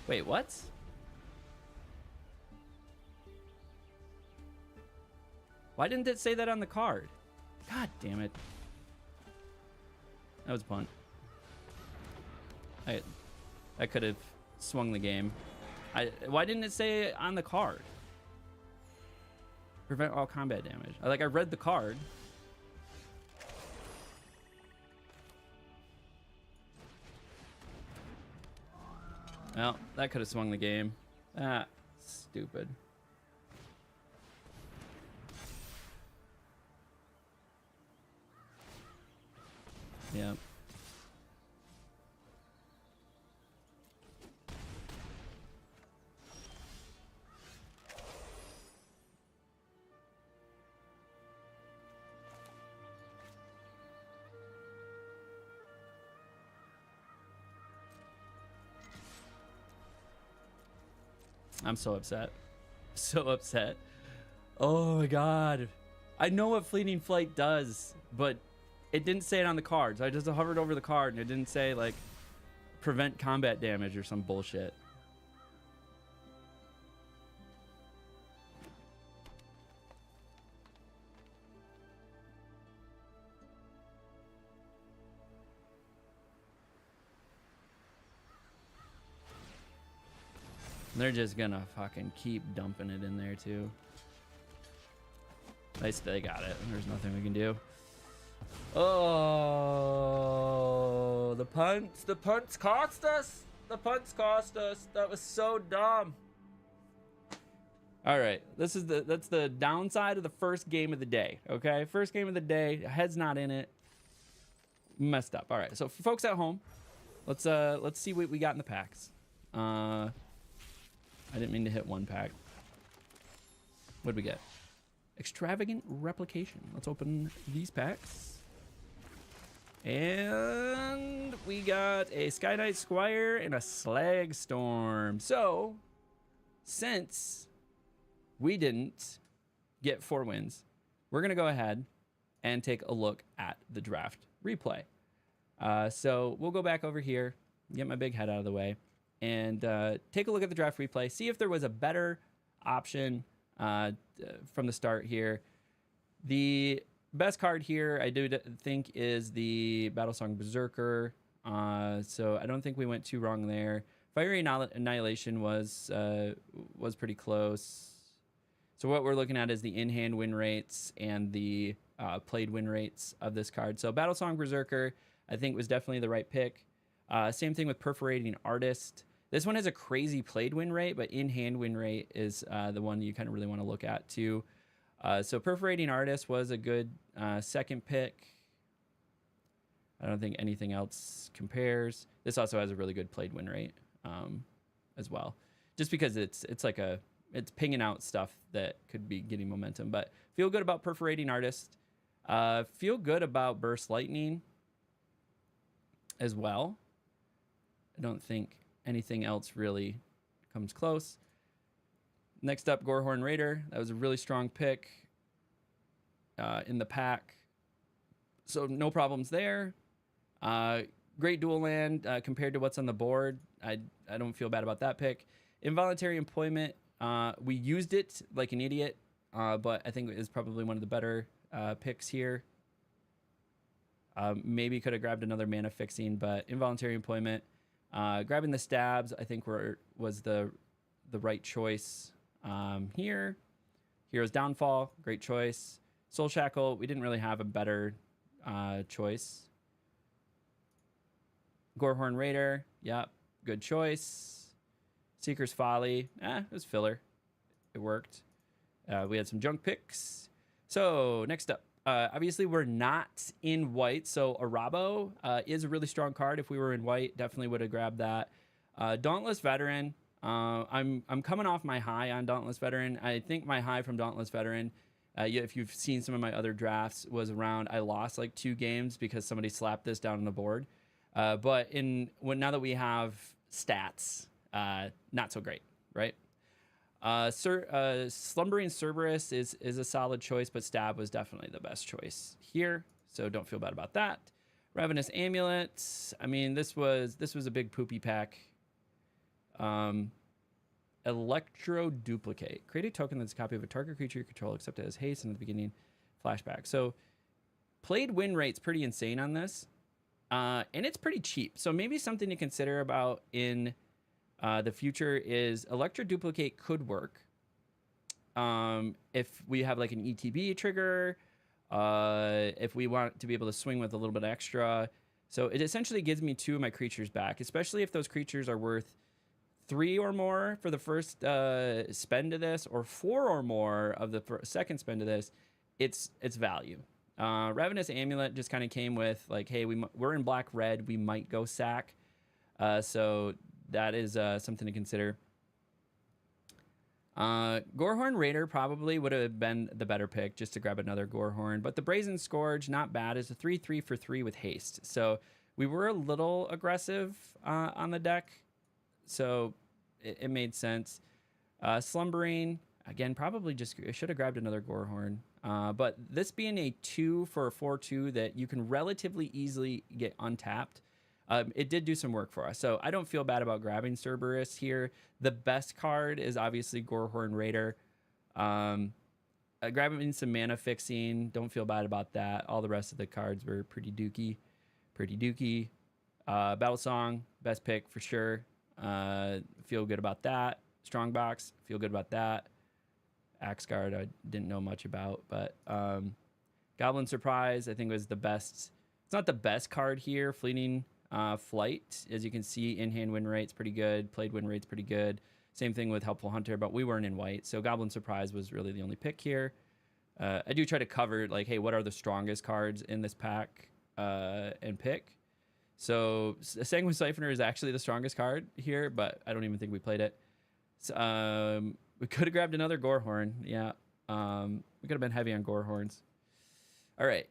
Wait, what? Why didn't it say that on the card? God damn it. That was a punt. I could have swung the game. Why didn't it say it on the card? Prevent all combat damage. I read the card. Well, that could have swung the game. That stupid. Yeah. I'm so upset. So upset. Oh my god. I know what Fleeting Flight does, but it didn't say it on the cards. I just hovered over the card and it didn't say like prevent combat damage or some bullshit. They're just gonna fucking keep dumping it in there too. They got it. There's nothing we can do. Oh, the punts. The punts cost us. The punts cost us. That was so dumb. All right, that's the downside of the first game of the day. Okay, first game of the day. Head's not in it. Messed up. All right, so for folks at home, let's see what we got in the packs. I didn't mean to hit one pack. What did we get? Extravagant Replication. Let's open these packs. And we got a Sky Knight Squire and a Slag Storm. So, since we didn't get 4 wins, we're going to go ahead and take a look at the draft replay. So, we'll go back over here, get my big head out of the way, and take a look at the draft replay, see if there was a better option from the start here. The best card here, I do think, is the Battlesong Berserker. So I don't think we went too wrong there. Fiery Annihilation was pretty close. So what we're looking at is the in-hand win rates and the played win rates of this card. So Battlesong Berserker, I think, was definitely the right pick. Same thing with Perforating Artist. This one has a crazy played win rate, but in-hand win rate is the one you kind of really want to look at too. So Perforating Artist was a good second pick. I don't think anything else compares. This also has a really good played win rate as well, just because it's pinging out stuff that could be getting momentum. But feel good about Perforating Artist. Feel good about Burst Lightning as well. I don't think anything else really comes close. Next up, Gorehorn Raider. That was a really strong pick in the pack. So no problems there. Great dual land compared to what's on the board. I don't feel bad about that pick. Involuntary Employment. We used it like an idiot, but I think it is probably one of the better picks here. Maybe could have grabbed another mana fixing, but Involuntary Employment. Grabbing the stabs, I think was the right choice here. Hero's Downfall, great choice. Soul Shackle, we didn't really have a better choice. Gorehorn Raider, yep, good choice. Seeker's Folly, it was filler. It worked. We had some junk picks. So next up, obviously we're not in white, so Arabo is a really strong card. If we were in white, definitely would have grabbed that. Dauntless Veteran. I'm coming off my high on Dauntless Veteran. I think my high from Dauntless Veteran, if you've seen some of my other drafts, was around I lost like 2 games because somebody slapped this down on the board. But now that we have stats, not so great, right? Slumbering Cerberus is a solid choice, but Stab was definitely the best choice here, so don't feel bad about that. Ravenous Amulet. I mean, this was a big poopy pack. Electro Duplicate. Create a token that's a copy of a target creature you control, except it has haste in the beginning. Flashback. So played win rate's pretty insane on this, and it's pretty cheap. So maybe something to consider about in the future is Electro Duplicate could work if we have like an ETB trigger, if we want to be able to swing with a little bit extra. So it essentially gives me 2 of my creatures back, especially if those creatures are worth 3 or more for the first spend of this, or 4 or more of the second spend of this, it's value. Ravenous Amulet just kind of came with like, hey, we're in black red, we might go sack. So that is something to consider. Gorehorn Raider probably would have been the better pick just to grab another Gorehorn, but the Brazen Scourge, not bad, is a 3/3 for 3 with haste. So we were a little aggressive on the deck, so it made sense. Slumbering, again, probably just should have grabbed another Gorehorn. But this being a 2 for a 4/2 that you can relatively easily get untapped, it did do some work for us. So I don't feel bad about grabbing Cerberus here. The best card is obviously Gorehorn Raider. Grabbing some mana fixing, don't feel bad about that. All the rest of the cards were pretty dookie. Battle Song, best pick for sure. Feel good about that. Strongbox, feel good about that. Axe Guard, I didn't know much about, but Goblin Surprise, I think was the best. It's not the best card here. Fleeting Flight, as you can see, in-hand win rate's pretty good. Played win rate's pretty good. Same thing with Helpful Hunter, but we weren't in white, so Goblin Surprise was really the only pick here. I do try to cover, like, hey, what are the strongest cards in this pack and pick. So Sanguine Siphoner is actually the strongest card here, but I don't even think we played it. So, we could have grabbed another Gorehorn. Yeah, we could have been heavy on Gorehorns. All right.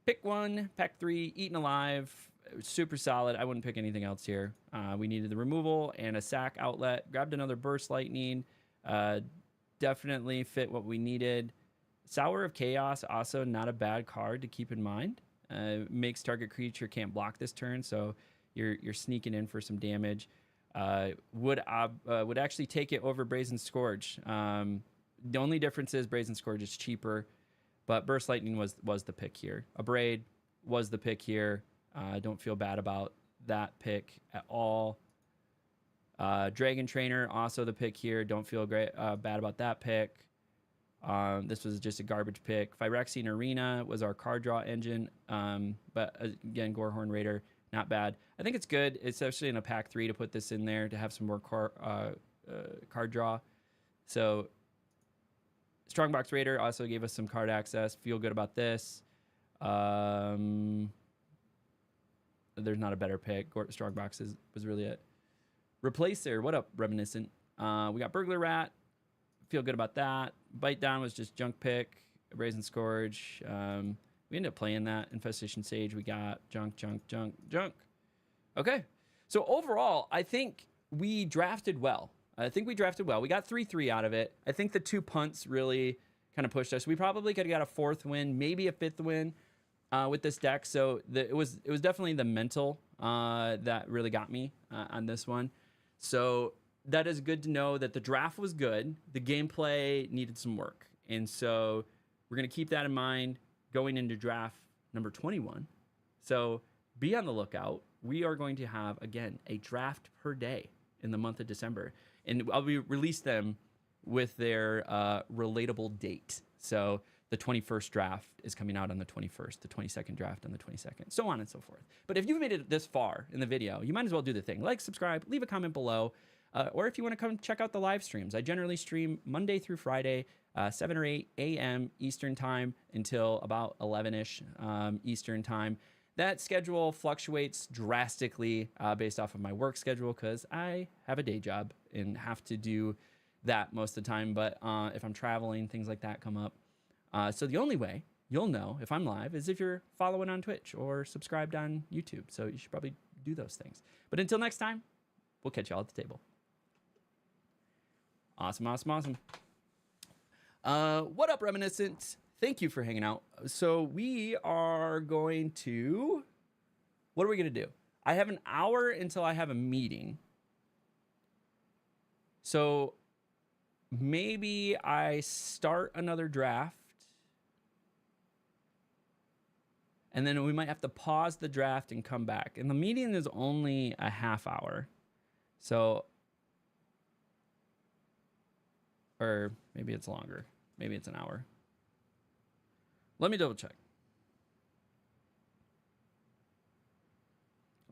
Pick 1, pack 3, Eaten Alive. Super solid. I wouldn't pick anything else here. We needed the removal and a sack outlet. Grabbed another Burst Lightning. Definitely fit what we needed. Sour of Chaos, also not a bad card to keep in mind. Makes target creature can't block this turn, so you're sneaking in for some damage. Would actually take it over Brazen Scourge. The only difference is Brazen Scourge is cheaper, but Burst Lightning was the pick here. Abrade was the pick here. Don't feel bad about that pick at all. Dragon Trainer, also the pick here. Don't feel bad about that pick. This was just a garbage pick. Phyrexian Arena was our card draw engine. But again, Gorehorn Raider, not bad. I think it's good, especially in a pack 3, to put this in there to have some more card draw. So Strongbox Raider also gave us some card access. Feel good about this. There's not a better pick. Strongbox was really it. Replacer, what up, Reminiscent? We got Burglar Rat. Feel good about that. Bite Down was just junk pick. Brazen Scourge. We ended up playing that. Infestation Sage, we got junk. Okay. So overall, I think we drafted well. We got 3/3 out of it. I think the 2 punts really kind of pushed us. We probably could have got a 4th win, maybe a 5th win with this deck. So it was definitely the mental that really got me on this one. So that is good to know that the draft was good. The gameplay needed some work. And so we're going to keep that in mind going into draft number 21. So be on the lookout. We are going to have, again, a draft per day in the month of December. And I'll release them with their relatable date. So the 21st draft is coming out on the 21st, the 22nd draft on the 22nd, so on and so forth. But if you've made it this far in the video, you might as well do the thing. Like, subscribe, leave a comment below. Or if you want to come check out the live streams, I generally stream Monday through Friday, 7 or 8 a.m. Eastern time until about 11-ish Eastern time. That schedule fluctuates drastically based off of my work schedule because I have a day job and have to do that most of the time. But if I'm traveling, things like that come up. So the only way you'll know if I'm live is if you're following on Twitch or subscribed on YouTube. So you should probably do those things. But until next time, we'll catch y'all at the table. Awesome. What up, Reminiscent? Thank you for hanging out. So we are going to... What are we going to do? I have an hour until I have a meeting. So maybe I start another draft. And then we might have to pause the draft and come back. And the meeting is only a half hour. So... Or maybe it's longer. Maybe it's an hour. Let me double check.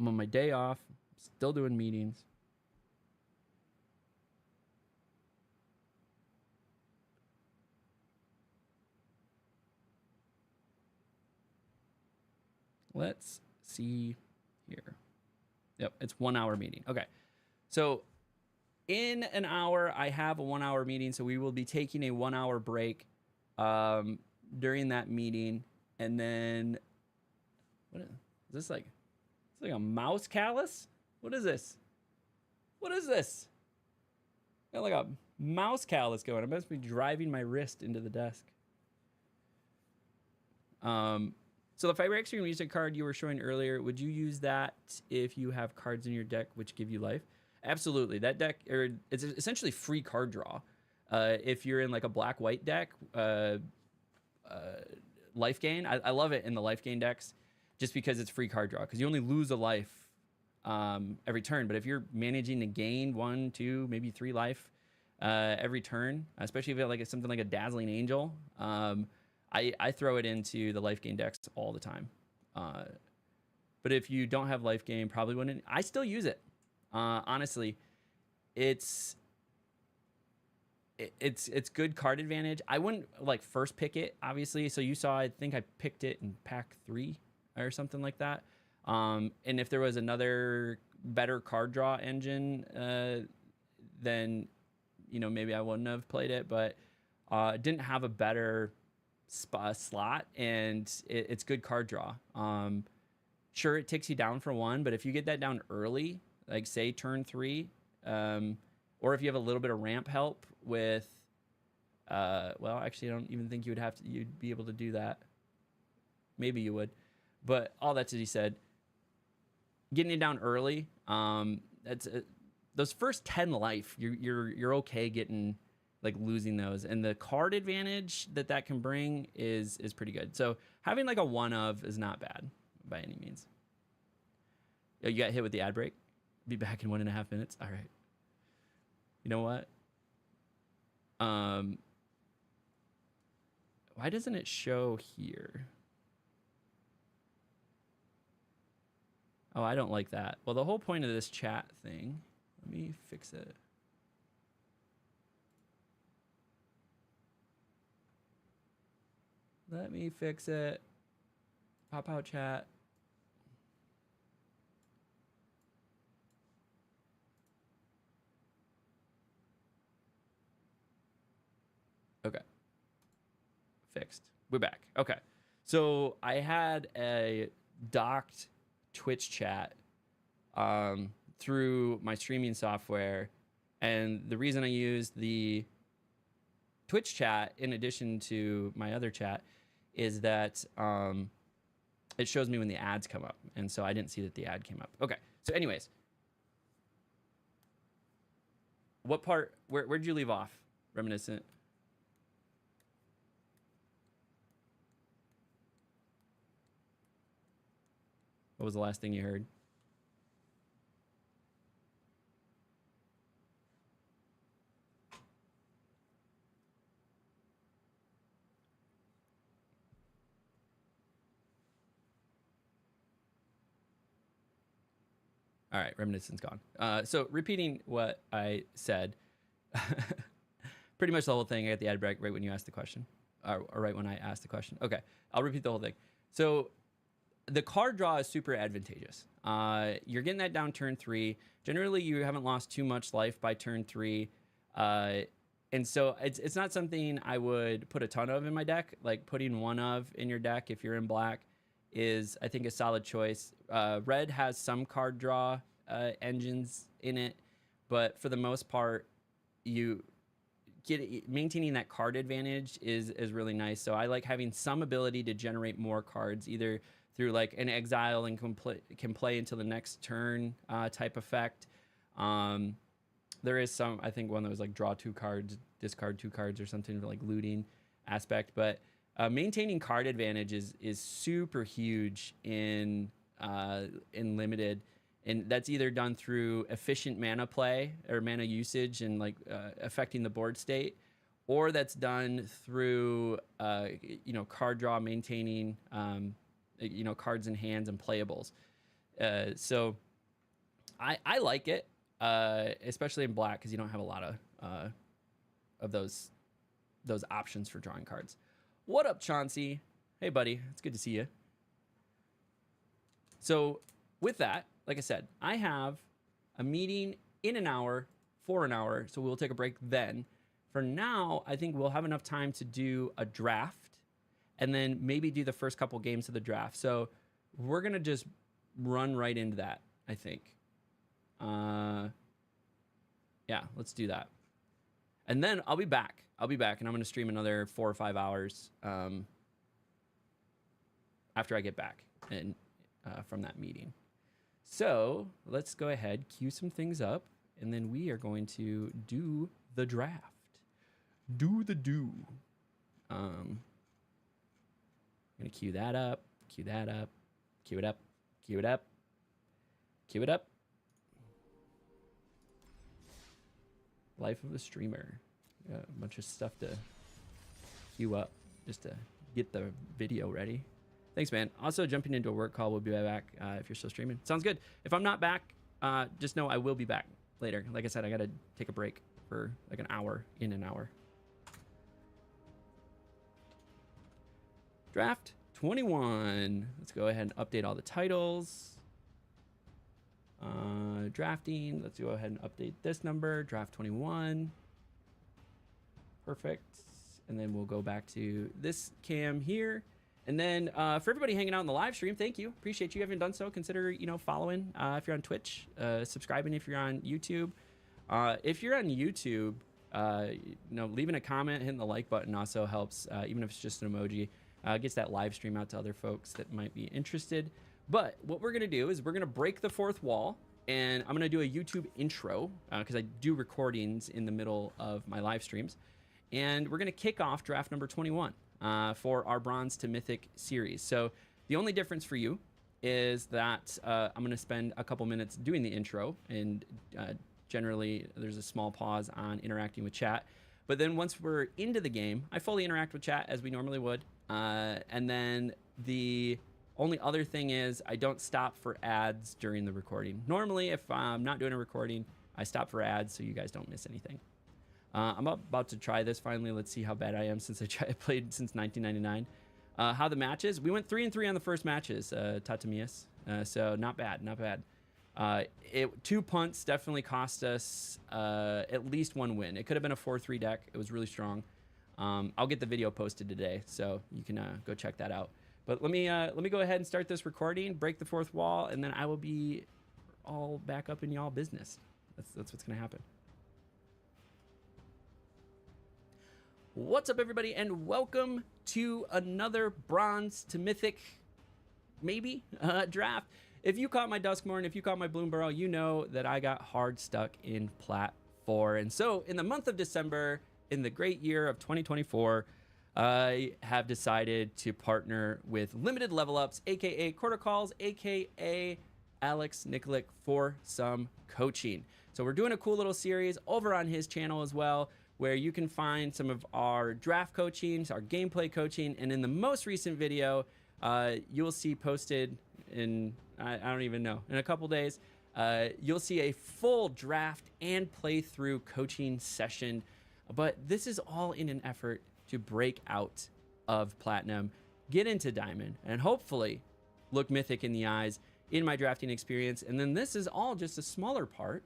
I'm on my day off. Still doing meetings. let's see here. Yep, it's 1 hour meeting. Okay, so in an hour, I have a 1 hour meeting, so we will be taking a 1 hour break during that meeting, and then what is this like? It's like a mouse callus. What is this? What is this? Got like a mouse callus going. I must be driving my wrist into the desk. So the Fiber Extreme Music card you were showing earlier, would you use that if you have cards in your deck which give you life? Absolutely. That deck, or it's essentially free card draw. If you're in like a black-white deck, life gain. I love it in the life gain decks just because it's free card draw, because you only lose a life every turn. But if you're managing to gain 1, 2, maybe 3 life every turn, especially if you have like something like a Dazzling Angel, I throw it into the life gain decks all the time. But if you don't have life gain, probably wouldn't. I still use it. Honestly, it's good card advantage. I wouldn't like first pick it, obviously. So you saw, I think I picked it in pack 3 or something like that. And if there was another better card draw engine, then maybe I wouldn't have played it. But it didn't have a better slot, and it's good card draw. Sure, it takes you down for 1, but if you get that down early, like say turn 3, or if you have a little bit of ramp help with, well, actually, I don't even think you'd be able to do that. Maybe you would, but all that to be said, getting it down early, that's those first 10 life, you're okay getting like losing those, and the card advantage that can bring is pretty good. So having like a 1 of is not bad by any means. Oh, you got hit with the ad break. Be back in 1.5 minutes. All right. You know what? Why doesn't it show here? Oh, I don't like that. Well, the whole point of this chat thing, let me fix it. Let me fix it. Pop out chat. Okay. Fixed. We're back. Okay. So I had a docked Twitch chat through my streaming software, and the reason I used the Twitch chat in addition to my other chat is that it shows me when the ads come up, and so I didn't see that the ad came up. Okay. So anyways, what part, where'd you leave off, Reminiscent? What was the last thing you heard? All right, Reminiscent's gone. So repeating what I said, pretty much the whole thing. I got the ad break right when you asked the question, or right when I asked the question. Okay, I'll repeat the whole thing. So the card draw is super advantageous. You're getting that down turn 3. Generally, you haven't lost too much life by turn 3. And so it's not something I would put a ton of in my deck. Like putting 1 of in your deck if you're in black is, I think, a solid choice. Red has some card draw engines in it, but for the most part, maintaining that card advantage is really nice. So I like having some ability to generate more cards, either through like an exile and can play until the next turn type effect. There is some, I think, one that was like draw 2 cards, discard 2 cards or something, like looting aspect. But maintaining card advantage is super huge in limited, and that's either done through efficient mana play or mana usage and like affecting the board state, or that's done through card draw, maintaining cards in hands and playables. So I like it, especially in black, because you don't have a lot of those options for drawing cards. What up, Chauncey? Hey, buddy. It's good to see you. So with that, like I said, I have a meeting in an hour for an hour, so we'll take a break then. For now, I think we'll have enough time to do a draft and then maybe do the first couple games of the draft. So we're going to just run right into that, I think. Yeah, let's do that. And then I'll be back. And I'm going to stream another 4 or 5 hours after I get back and from that meeting. So let's go ahead, cue some things up, and then we are going to do the draft. I'm going to cue that up, cue it up. Life of a streamer. A bunch of stuff to queue up just to get the video ready. Thanks, man. Also, jumping into a work call. We'll be right back if you're still streaming. Sounds good. If I'm not back, just know I will be back later. Like I said, I got to take a break for like an hour, in an hour. Draft 21. Let's go ahead and update all the titles. Drafting. Let's go ahead and update this number. Draft 21. Perfect. And then we'll go back to this cam here. And then for everybody hanging out in the live stream, thank you. Appreciate you. If you haven't done so, consider, following if you're on Twitch, subscribing if you're on YouTube. If you're on YouTube, leaving a comment, hitting the like button also helps, even if it's just an emoji. Gets that live stream out to other folks that might be interested. But what we're going to do is we're going to break the fourth wall, and I'm going to do a YouTube intro because I do recordings in the middle of my live streams. And we're going to kick off draft number 21 for our Bronze to Mythic series. So the only difference for you is that I'm going to spend a couple minutes doing the intro, and generally there's a small pause on interacting with chat. But then once we're into the game, I fully interact with chat as we normally would. And then the only other thing is I don't stop for ads during the recording. Normally, if I'm not doing a recording, I stop for ads so you guys don't miss anything. I'm about to try this finally. Let's see how bad I am since I played since 1999. How the matches? We went 3-3 on the first matches, Tatamias. So not bad, not bad. 2 punts definitely cost us at least 1 win. It could have been a 4-3 deck. It was really strong. I'll get the video posted today, so you can go check that out. But let me go ahead and start this recording, break the fourth wall, and then I will be all back up in y'all business. That's what's gonna happen. What's up, everybody, and welcome to another Bronze to Mythic, maybe, draft. If you caught my Duskmorn, if you caught my Bloomburrow, you know that I got hard stuck in Plat 4. And so in the month of December, in the great year of 2024, I have decided to partner with Limited Level Ups, aka Quarter Calls, aka Alex Nikolic, for some coaching. So we're doing a cool little series over on his channel as well, where you can find some of our draft coaching, our gameplay coaching, and in the most recent video, you'll see posted in, I don't even know, in a couple days, you'll see a full draft and playthrough coaching session. But this is all in an effort to break out of Platinum, get into Diamond, and hopefully look Mythic in the eyes in my drafting experience. And then this is all just a smaller part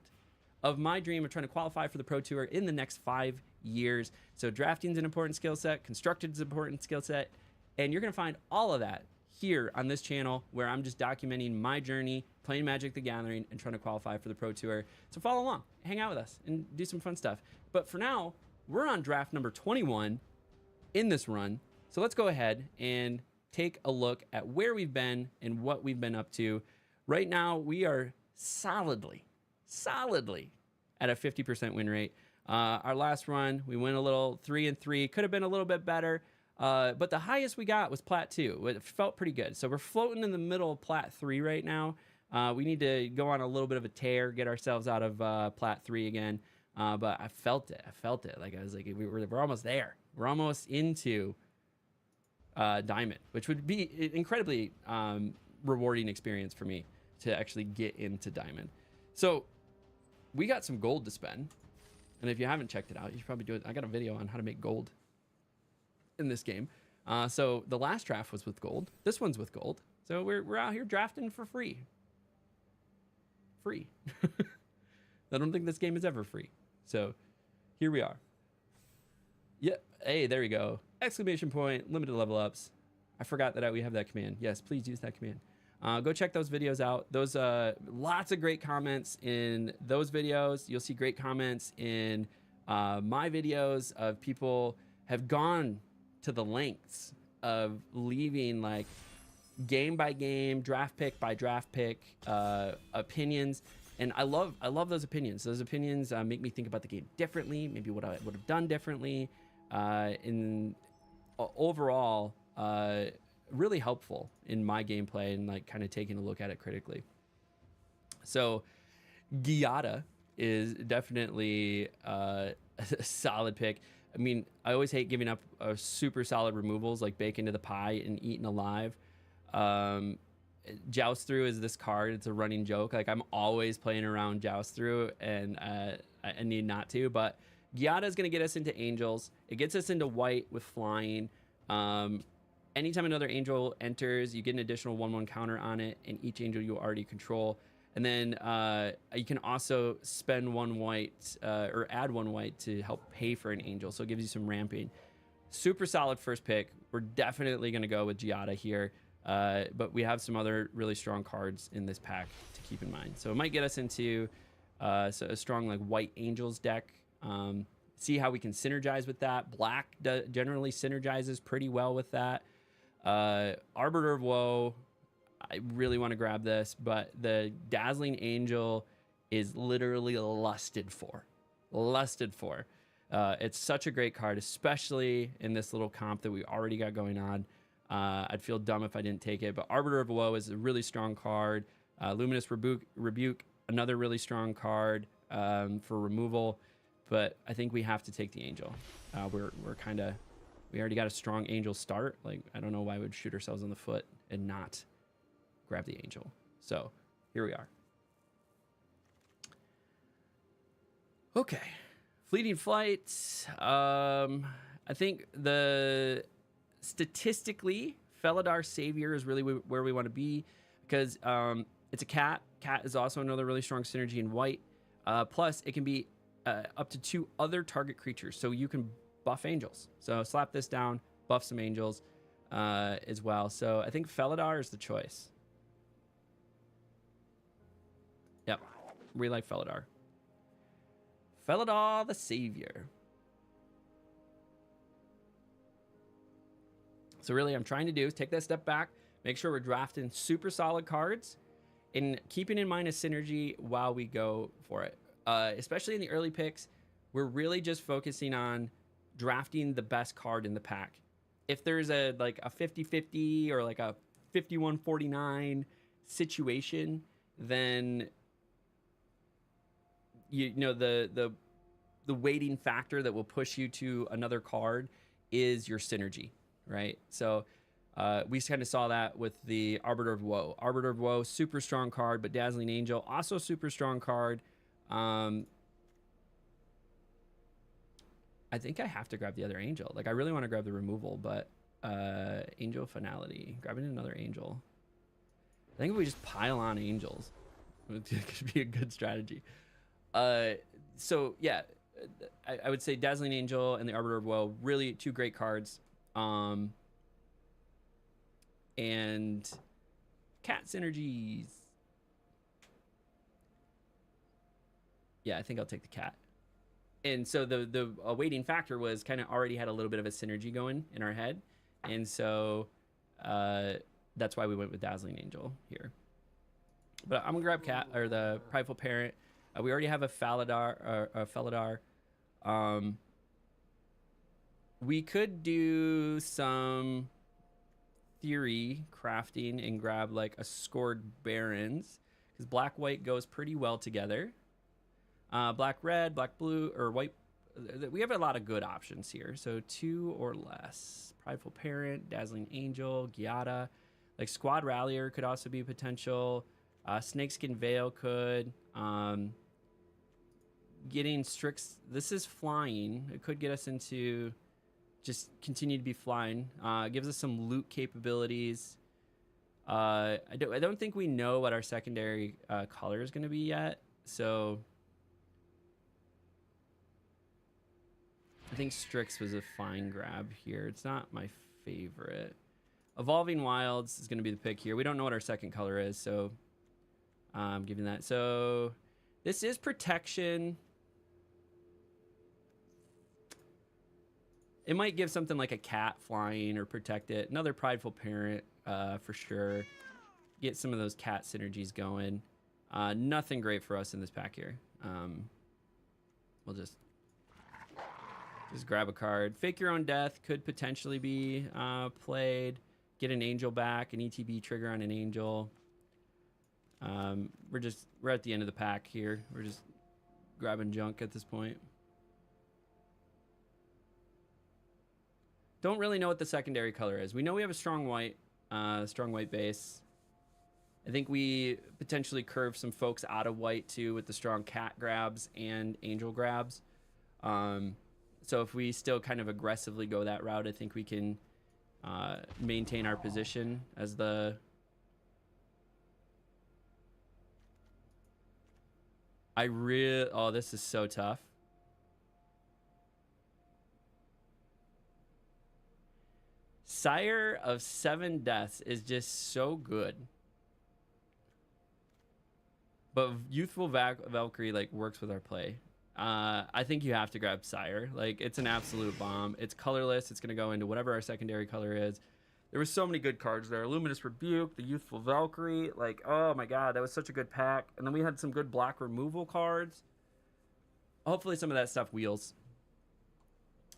of my dream of trying to qualify for the Pro Tour in the next 5 years. So drafting is an important skill set, constructed is an important skill set, and you're gonna find all of that here on this channel, where I'm just documenting my journey, playing Magic the Gathering, and trying to qualify for the Pro Tour. So follow along, hang out with us, and do some fun stuff. But for now, we're on draft number 21 in this run. So let's go ahead and take a look at where we've been and what we've been up to. Right now, we are solidly at a 50% win rate. Our last run, we went a little 3-3. Could have been a little bit better, but the highest we got was Plat 2. It felt pretty good. So we're floating in the middle of Plat 3 right now. We need to go on a little bit of a tear, get ourselves out of Plat 3 again. But I felt it. Like I was like, we're almost there. We're almost into Diamond, which would be an incredibly rewarding experience for me to actually get into Diamond. So we got some gold to spend. And if you haven't checked it out, you should probably do it. I got a video on how to make gold in this game. So the last draft was with gold. This one's with gold. So we're out here drafting for free. Free. I don't think this game is ever free. So here we are. Yep. Hey, there we go. Exclamation point, limited level ups. I forgot that we have that command. Yes, please use that command. Go check those videos out. Those lots of great comments in those videos. You'll see great comments in my videos of people have gone to the lengths of leaving like game by game, draft pick by draft pick opinions. And I love those opinions. Those opinions make me think about the game differently, maybe what I would have done differently. Overall, really helpful in my gameplay and like kind of taking a look at it critically. So Giada is definitely a solid pick. I mean, I always hate giving up super solid removals like bake into the pie and eaten alive. Joust Through is this card. It's a running joke. Like I'm always playing around Joust Through, and I need not to. But Giada is going to get us into angels. It gets us into white with flying. Anytime another angel enters, you get an additional 1/1 counter on it, and each angel you already control. And then you can also spend 1 white or add 1 white to help pay for an angel. So it gives you some ramping. Super solid first pick. We're definitely going to go with Giada here. But we have some other really strong cards in this pack to keep in mind. So it might get us into a strong like white angels deck. See how we can synergize with that. Black generally synergizes pretty well with that. Arbiter of Woe, I really want to grab this, but the Dazzling Angel is literally lusted for. It's such a great card, especially in this little comp that we already got going on. I'd feel dumb if I didn't take it, but Arbiter of Woe is a really strong card. Luminous Rebuke, another really strong card for removal, but I think we have to take the Angel. We already got a strong Angel start. Like, I don't know why we would shoot ourselves in the foot and not grab the Angel. So here we are. Okay, Fleeting Flight. I think statistically, Felidar Savior is really where we want to be because it's a cat. Cat is also another really strong synergy in white. Plus, it can be up to 2 other target creatures, so you can buff angels. So slap this down, buff some angels as well. So I think Felidar is the choice. Yep, we like Felidar. Felidar the Savior. So really, I'm trying to do is take that step back, make sure we're drafting super solid cards, and keeping in mind a synergy while we go for it. Especially in the early picks, we're really just focusing on drafting the best card in the pack. If there's a 50-50 or like a 51-49 situation, then you know the weighting factor that will push you to another card is your synergy. Right, so we kind of saw that with the Arbiter of Woe. Arbiter of Woe, super strong card, but Dazzling Angel, also super strong card. I think I have to grab the other angel. Like, I really want to grab the removal, but Angel Finality, grabbing another angel. I think if we just pile on angels, it could be a good strategy. So yeah, I would say Dazzling Angel and the Arbiter of Woe, really 2 great cards. And cat synergies. Yeah, I think I'll take the cat. And so the weighting factor was kind of already had a little bit of a synergy going in our head. And so that's why we went with Dazzling Angel here. But I'm gonna grab cat or the Prideful Parent. We already have a Felidar. We could do some theory crafting and grab like a Scored Barons because black-white goes pretty well together. Black-red, black-blue, or white. We have a lot of good options here. So 2 or less. Prideful Parent, Dazzling Angel, Giada. Like Squad Rallier could also be potential. Snakeskin Veil could. Getting Strix. This is flying. It could get us into just continue to be flying. Gives us some loot capabilities. I don't think we know what our secondary color is going to be yet. So I think Strix was a fine grab here. It's not my favorite. Evolving Wilds is going to be the pick here. We don't know what our second color is, so I'm giving that. So this is protection. It might give something like a cat flying or protect it. Another Prideful Parent for sure. Get some of those cat synergies going. Nothing great for us in this pack here. We'll just grab a card. Fake Your Own Death could potentially be played. Get an angel back, an ETB trigger on an angel. We're at the end of the pack here. We're just grabbing junk at this point. Don't really know what the secondary color is. We know we have a strong white base. I think we potentially curve some folks out of white too with the strong cat grabs and angel grabs. So if we still kind of aggressively go that route, I think we can maintain our position as the... Oh, this is so tough. Sire of 7 Deaths is just so good. But Youthful Valkyrie like works with our play. I think you have to grab Sire. Like, it's an absolute bomb. It's colorless. It's going to go into whatever our secondary color is. There were so many good cards there. Luminous Rebuke, the Youthful Valkyrie. Like, oh my god, that was such a good pack. And then we had some good black removal cards. Hopefully some of that stuff wheels.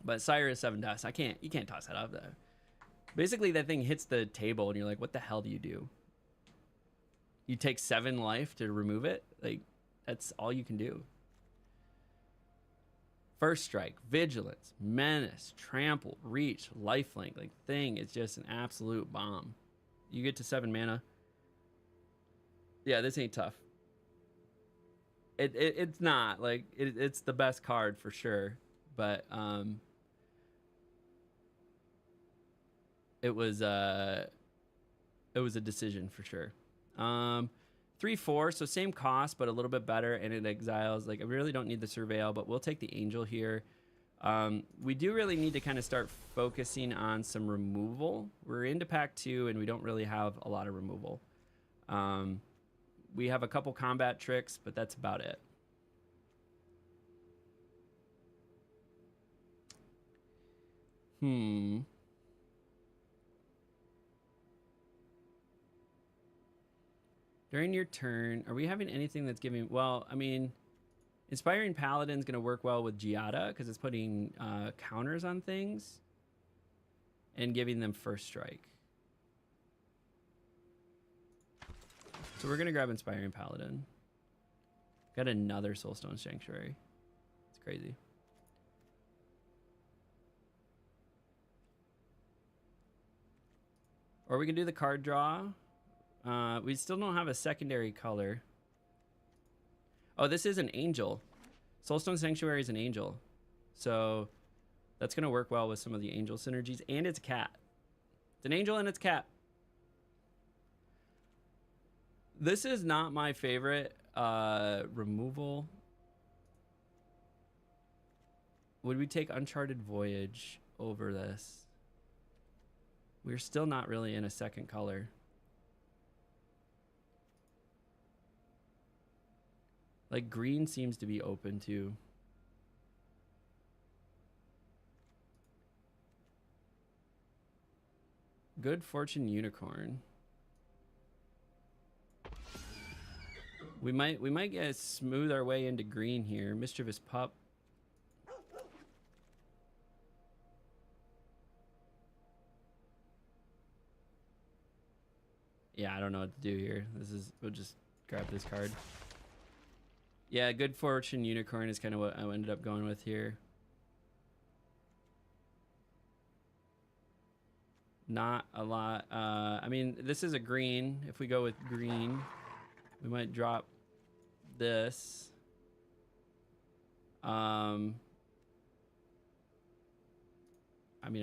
But Sire is 7 Deaths. You can't toss that up there. Basically, that thing hits the table, and you're like, what the hell do you do? You take 7 life to remove it? Like, that's all you can do. First Strike, Vigilance, Menace, Trample, Reach, Lifelink. Like, thing is just an absolute bomb. You get to 7 mana. Yeah, this ain't tough. It's not. Like, it's the best card for sure. But, it was a decision for sure. 3/4, so same cost but a little bit better, and it exiles. Like, I really don't need the Surveil, but we'll take the Angel here. We do really need to kind of start focusing on some removal. We're into pack 2 and we don't really have a lot of removal. We have a couple combat tricks, but that's about it. During your turn, are we having anything that's giving... Well, I mean, Inspiring Paladin's going to work well with Giada because it's putting counters on things and giving them First Strike. So we're going to grab Inspiring Paladin. Got another Soulstone Sanctuary. It's crazy. Or we can do the card draw. We still don't have a secondary color. Oh, this is an angel. Soulstone Sanctuary is an angel. So that's going to work well with some of the angel synergies. And it's a cat. It's an angel and it's cat. This is not my favorite removal. Would we take Uncharted Voyage over this? We're still not really in a second color. Like, green seems to be open too. Good Fortune Unicorn. We might get smooth our way into green here. Mischievous Pup. Yeah, I don't know what to do here. We'll just grab this card. Yeah, Good Fortune Unicorn is kind of what I ended up going with here. Not a lot. I mean, this is a green. If we go with green, we might drop this. I mean,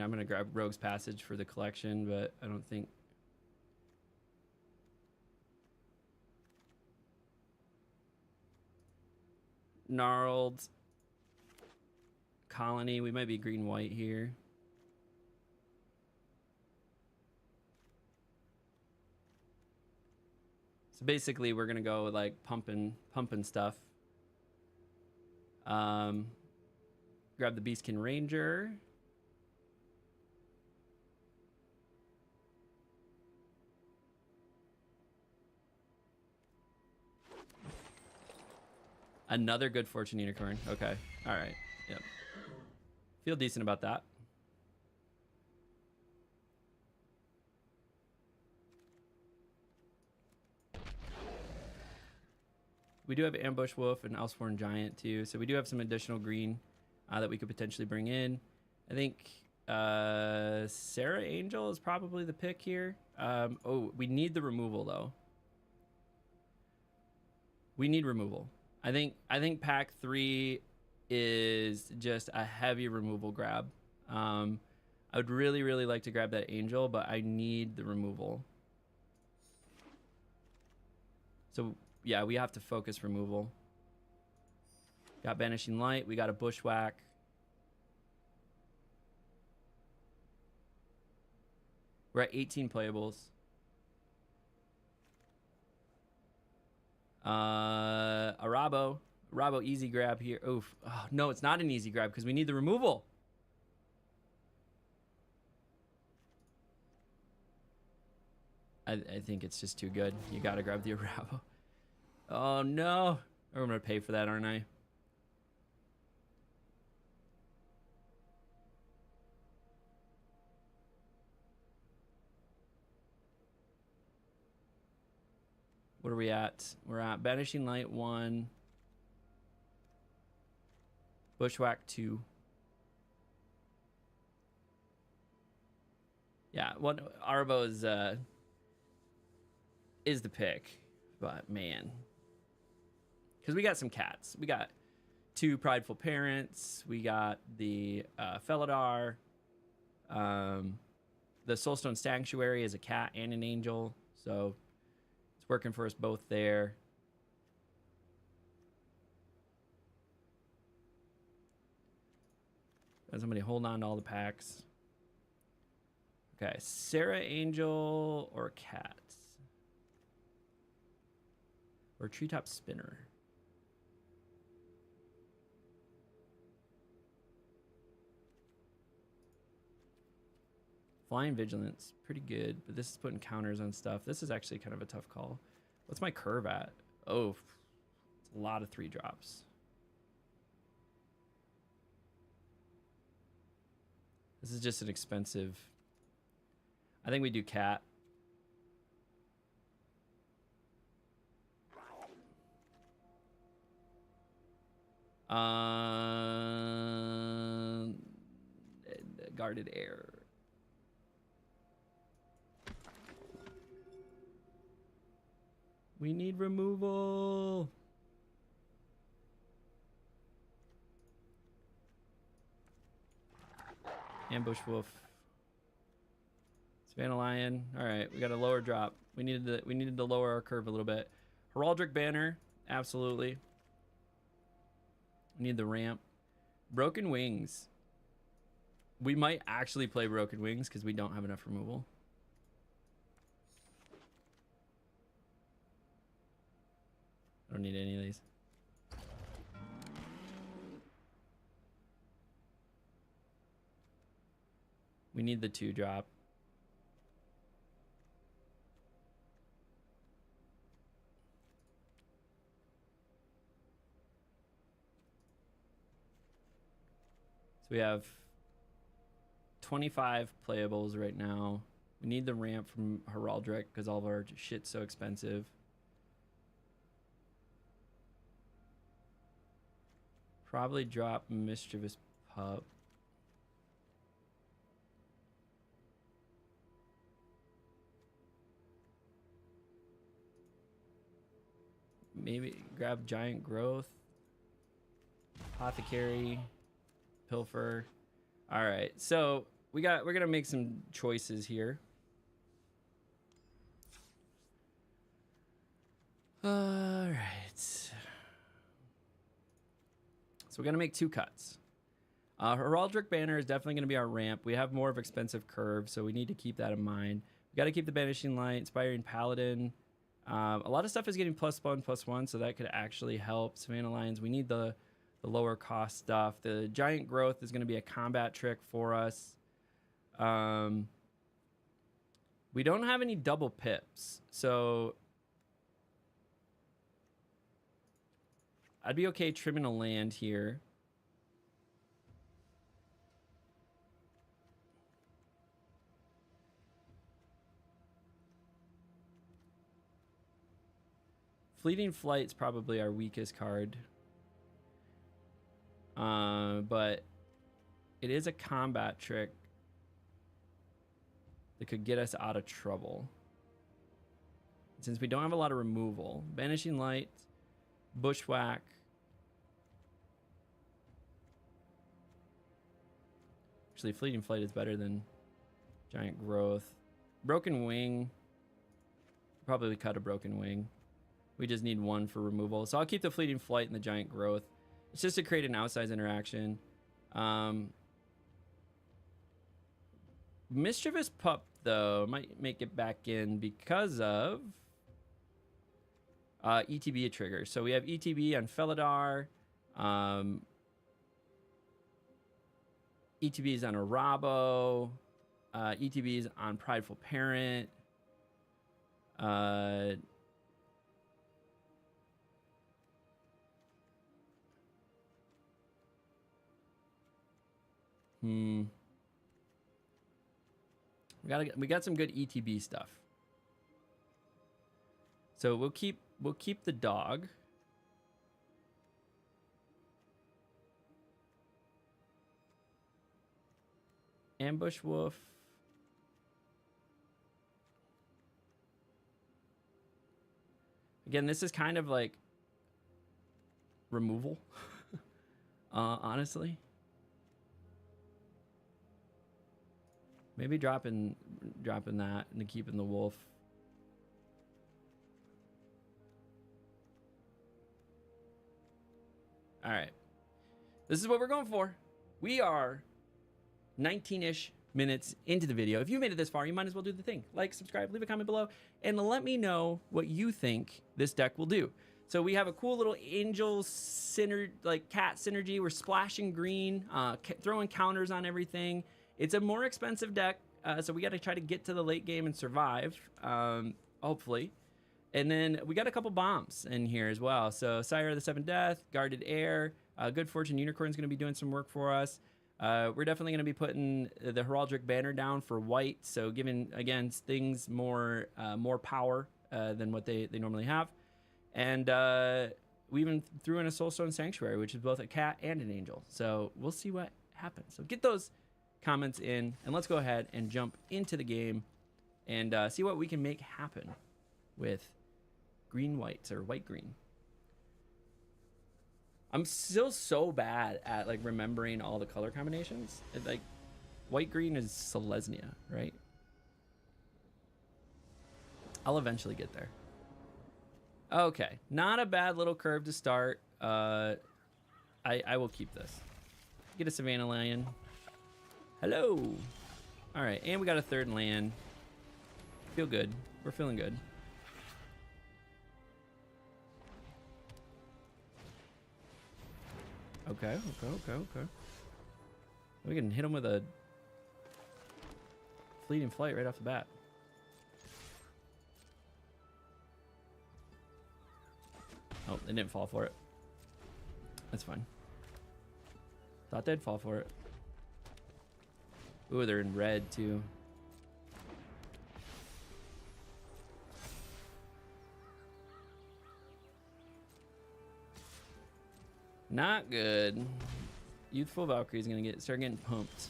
I'm going to grab Rogue's Passage for the collection, but I don't think... gnarled colony. We might be green-white here. So basically, we're gonna go with like pumping stuff. Grab the Beastkin Ranger. Another good fortune unicorn. Okay. All right. Yep. Feel decent about that. We do have Ambush Wolf and Elsworn Giant too, so we do have some additional green that we could potentially bring in. I think Sarah Angel is probably the pick here. Oh, we need the removal though. We need removal. I think pack 3 is just a heavy removal grab. I would really like to grab that Angel, but I need the removal. So yeah, we have to focus removal. Got Banishing Light. We got a Bushwhack. We're at 18 playables. Arabo easy grab here. Oof. Oh, no, it's not an easy grab because we need the removal. I think it's just too good. You gotta grab the Arabo. Oh no. I'm gonna pay for that, aren't I? What are we at? We're at Banishing Light 1. Bushwhack 2. Yeah, Arbo is the pick. But man. Because we got some cats. We got 2 Prideful Parents. We got the Felidar. The Soulstone Sanctuary is a cat and an angel. So it's working for us both there. Got somebody holding on to all the packs. Okay, Sarah Angel or cats? Or Treetop Spinner? Flying Vigilance, pretty good, but this is putting counters on stuff. This is actually kind of a tough call. What's my curve at? Oh, it's a lot of 3 drops. This is just an expensive. I think we do cat. Guarded Air. We need removal. Ambush Wolf. Savannah Lion. All right, we got a lower drop. We needed to lower our curve a little bit. Heraldric Banner, absolutely. We need the ramp. Broken Wings. We might actually play Broken Wings because we don't have enough removal. I don't need any of these. We need the 2 drop. So we have 25 playables right now. We need the ramp from Heraldric because all of our shit's so expensive. Probably drop Mischievous Pup. Maybe grab Giant Growth. Apothecary. Pilfer. All right, so we're gonna make some choices here. All right. So we're going to make 2 cuts. Heraldic Banner is definitely going to be our ramp. We have more of expensive curves, so we need to keep that in mind. We got to keep the Banishing Light, Inspiring Paladin. A lot of stuff is getting +1/+1, so that could actually help. Savannah Lions, we need the lower cost stuff. The Giant Growth is going to be a combat trick for us. We don't have any double pips, so I'd be okay trimming a land here. Fleeting Flight's probably our weakest card. But it is a combat trick that could get us out of trouble. Since we don't have a lot of removal. Banishing Light, Bushwhack. Actually, Fleeting Flight is better than Giant Growth. Broken Wing. Probably cut a Broken Wing. We just need 1 for removal. So I'll keep the Fleeting Flight and the Giant Growth. It's just to create an outsized interaction. Mischievous Pup, though, might make it back in because of ETB triggers. So we have ETB on Felidar. ETBs on Arabo. ETBs on Prideful Parent. We got some good ETB stuff. So we'll keep the dog. Ambush Wolf. Again, this is kind of like removal. Honestly. Maybe dropping that and keeping the wolf. All right. This is what we're going for. We are 19-ish minutes into the video. If you made it this far, you might as well do the thing. Like, subscribe, leave a comment below, and let me know what you think this deck will do. So we have a cool little angel cat synergy. We're splashing green, throwing counters on everything. It's a more expensive deck, so we got to try to get to the late game and survive, hopefully. And then we got a couple bombs in here as well. So Sire of the Seven Death, Guarded Air, Good Fortune Unicorn's going to be doing some work for us. We're definitely going to be putting the Heraldic Banner down for white, so giving, again, things more power than what they normally have. And we even threw in a Soulstone Sanctuary, which is both a cat and an angel. So we'll see what happens. So get those comments in, and let's go ahead and jump into the game and see what we can make happen with green whites or white green. I'm still so bad at like remembering all the color combinations. Like white green is Selesnya, right? I'll eventually get there. Okay, not a bad little curve to start. I will keep this. Get a Savannah Lion. Hello. All right, and we got a third land. Feel good. We're feeling good. Okay. We can hit him with a Fleeting Flight right off the bat. Oh, they didn't fall for it. That's fine. Thought they'd fall for it. Ooh, they're in red too. Not good. Youthful Valkyrie's gonna start getting pumped.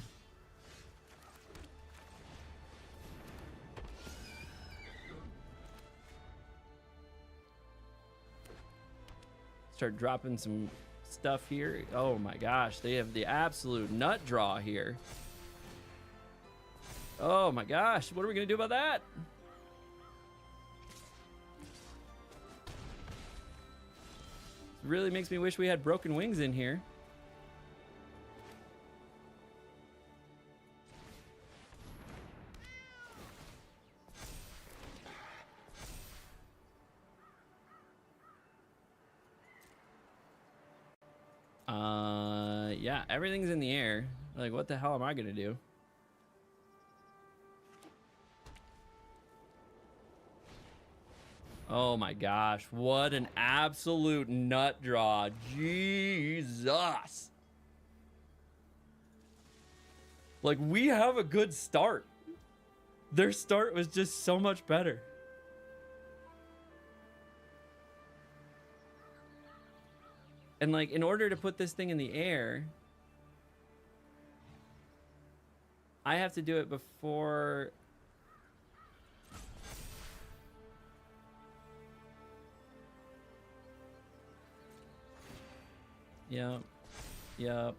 Start dropping some stuff here. Oh my gosh, they have the absolute nut draw here. Oh my gosh, what are we gonna do about that? Really makes me wish we had Broken Wings in here. Yeah, everything's in the air. Like, what the hell am I gonna do? Oh my gosh, what an absolute nut draw. Jesus. Like, we have a good start. Their start was just so much better. And like, in order to put this thing in the air, I have to do it before... Yep. Yep.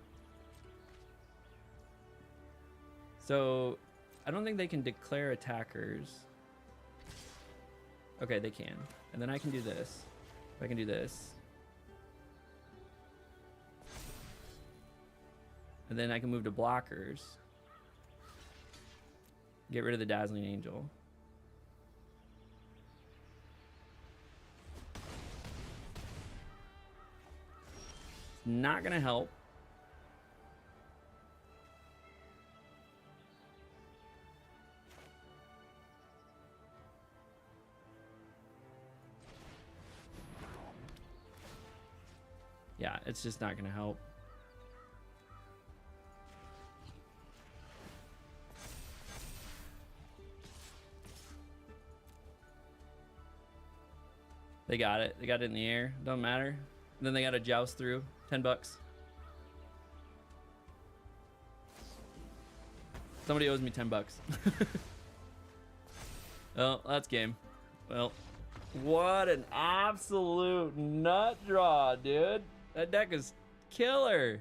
So, I don't think they can declare attackers. Okay, they can. And then I can do this. I can do this. And then I can move to blockers. Get rid of the Dazzling Angel. It's not gonna help. Yeah, it's just not gonna help. They got it. They got it in the air. Don't matter. And then they got to joust through. $10. Somebody owes me $10. Well, that's game. Well, what an absolute nut draw, dude. That deck is killer.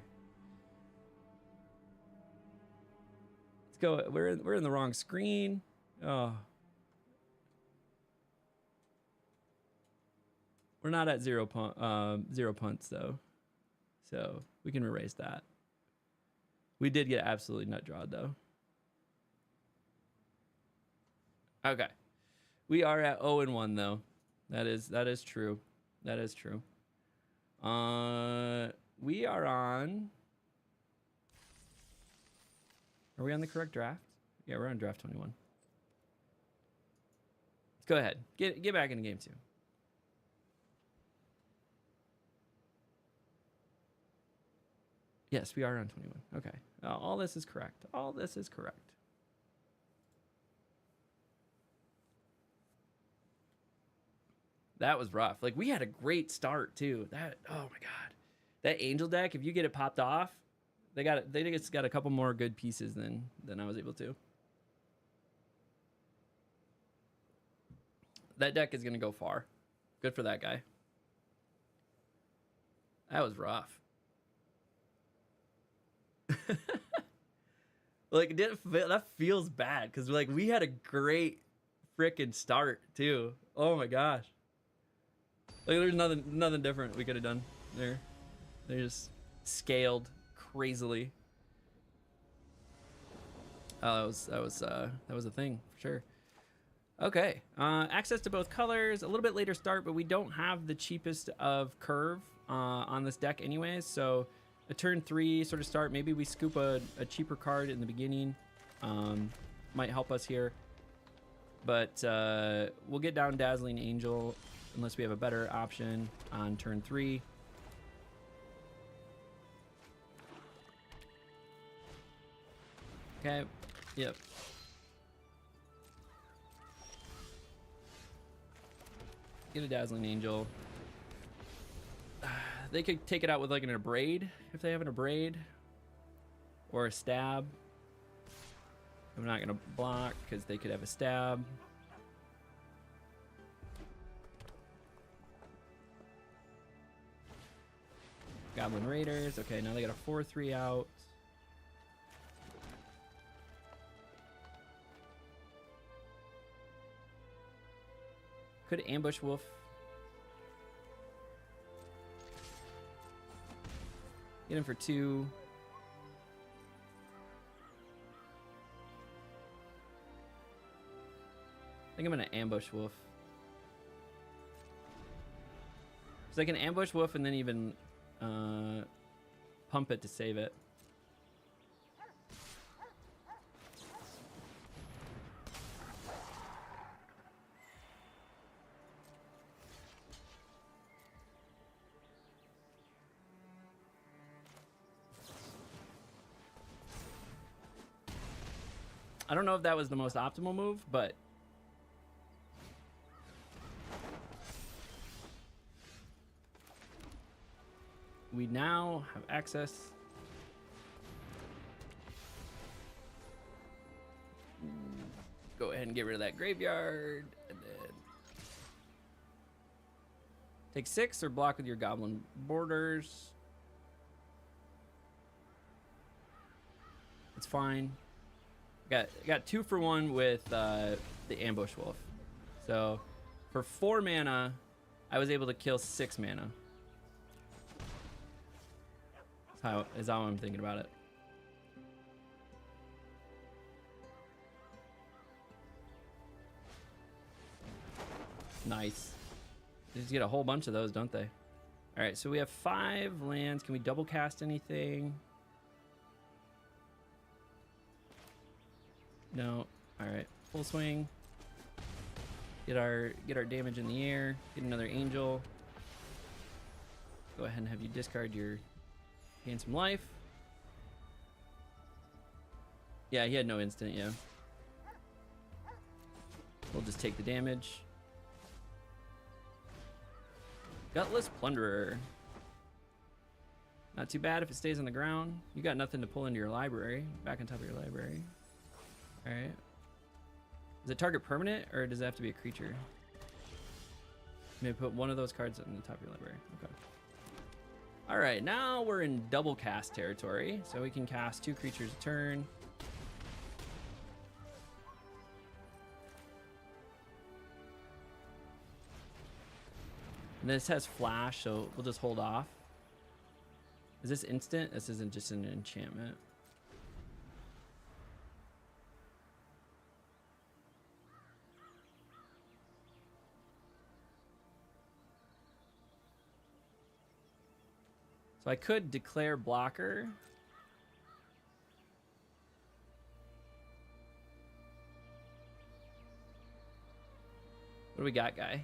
Let's go. We're in the wrong screen. Oh. We're not at zero punts though, so we can erase that. We did get absolutely nut drawed though. Okay, we are at 0-1 though. That is true. That is true. We are on. Are we on the correct draft? Yeah, we're on draft 21. Let's go ahead. Get back into game 2. Yes, we are on 21. Okay. All this is correct. All this is correct. That was rough. Like, we had a great start, too. That, oh, my God. That Angel deck, if you get it popped off, they just got a couple more good pieces than I was able to. That deck is going to go far. Good for that guy. That was rough. Like, that feels bad because like we had a great freaking start too. Oh my gosh, like there's nothing different we could have done there. They just scaled crazily. Oh, that was a thing for sure. Okay, access to both colors. A little bit later start, but we don't have the cheapest of curve on this deck anyways, so a turn 3 sort of start. Maybe we scoop a cheaper card in the beginning. Might help us here. But we'll get down Dazzling Angel unless we have a better option on turn 3. Okay. Yep. Get a Dazzling Angel. They could take it out with like an Abrade if they have an Abrade or a Stab. I'm not gonna block because they could have a Stab. Goblin Raiders. Okay, now they got a 4/3 out. Could Ambush Wolf. Get him for 2. I think I'm gonna Ambush Wolf. So I can Ambush Wolf and then even pump it to save it. I don't know if that was the most optimal move, but we now have access. Go ahead and get rid of that graveyard, and then take 6 or block with your goblin borders. It's fine. Got 2 for 1 with the ambush wolf. So for 4 mana, I was able to kill 6 mana. Is how I'm thinking about it. Nice. They just get a whole bunch of those, don't they? All right, so we have 5 lands. Can we double cast anything? No. All right, full swing. Get our damage in the air. Get another angel. Go ahead and have you discard your gain some life. Yeah, he had no instant. Yeah. We'll just take the damage. Gutless Plunderer. Not too bad if it stays on the ground. You got nothing to pull into your library. Back on top of your library. All right. Is it target permanent, or does it have to be a creature? Maybe put one of those cards on the top of your library. Okay. All right, now we're in double cast territory, so we can cast 2 creatures a turn. And this has flash, so we'll just hold off. Is this instant? This isn't just an enchantment. So I could declare blocker. What do we got, guy?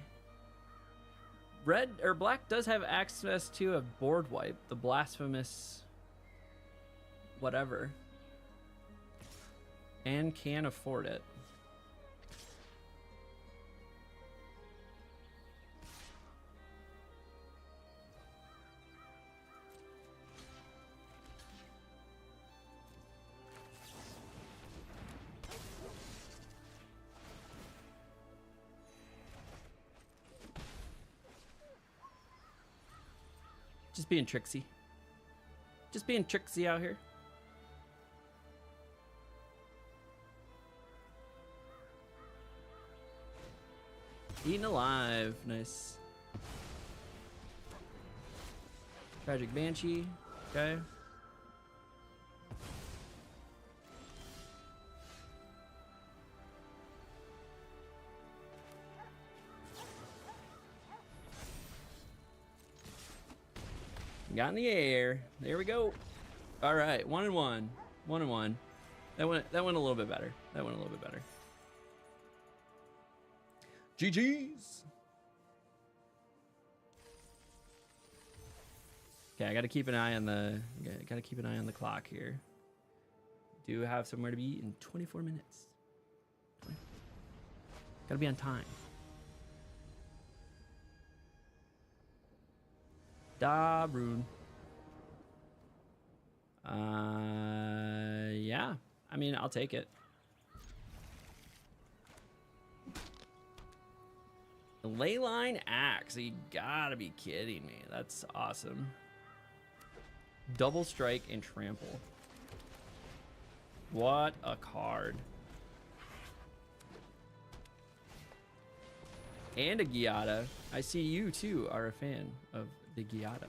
Red or black does have access to a board wipe, the blasphemous whatever, and can afford it. Just being tricksy. Just being tricksy out here. Eaten alive. Nice. Tragic Banshee. Okay. Got in the air. There we go. All right, 1 and 1. 1 and 1. That went a little bit better. That went a little bit better. GG's. Okay, I got to keep an eye on the clock here. Do have somewhere to be in 24 minutes. Got to be on time. Dabrun. Yeah. I mean, I'll take it. The Leyline Axe. You gotta be kidding me. That's awesome. Double strike and trample. What a card. And a Giada. I see you too are a fan of the Giada.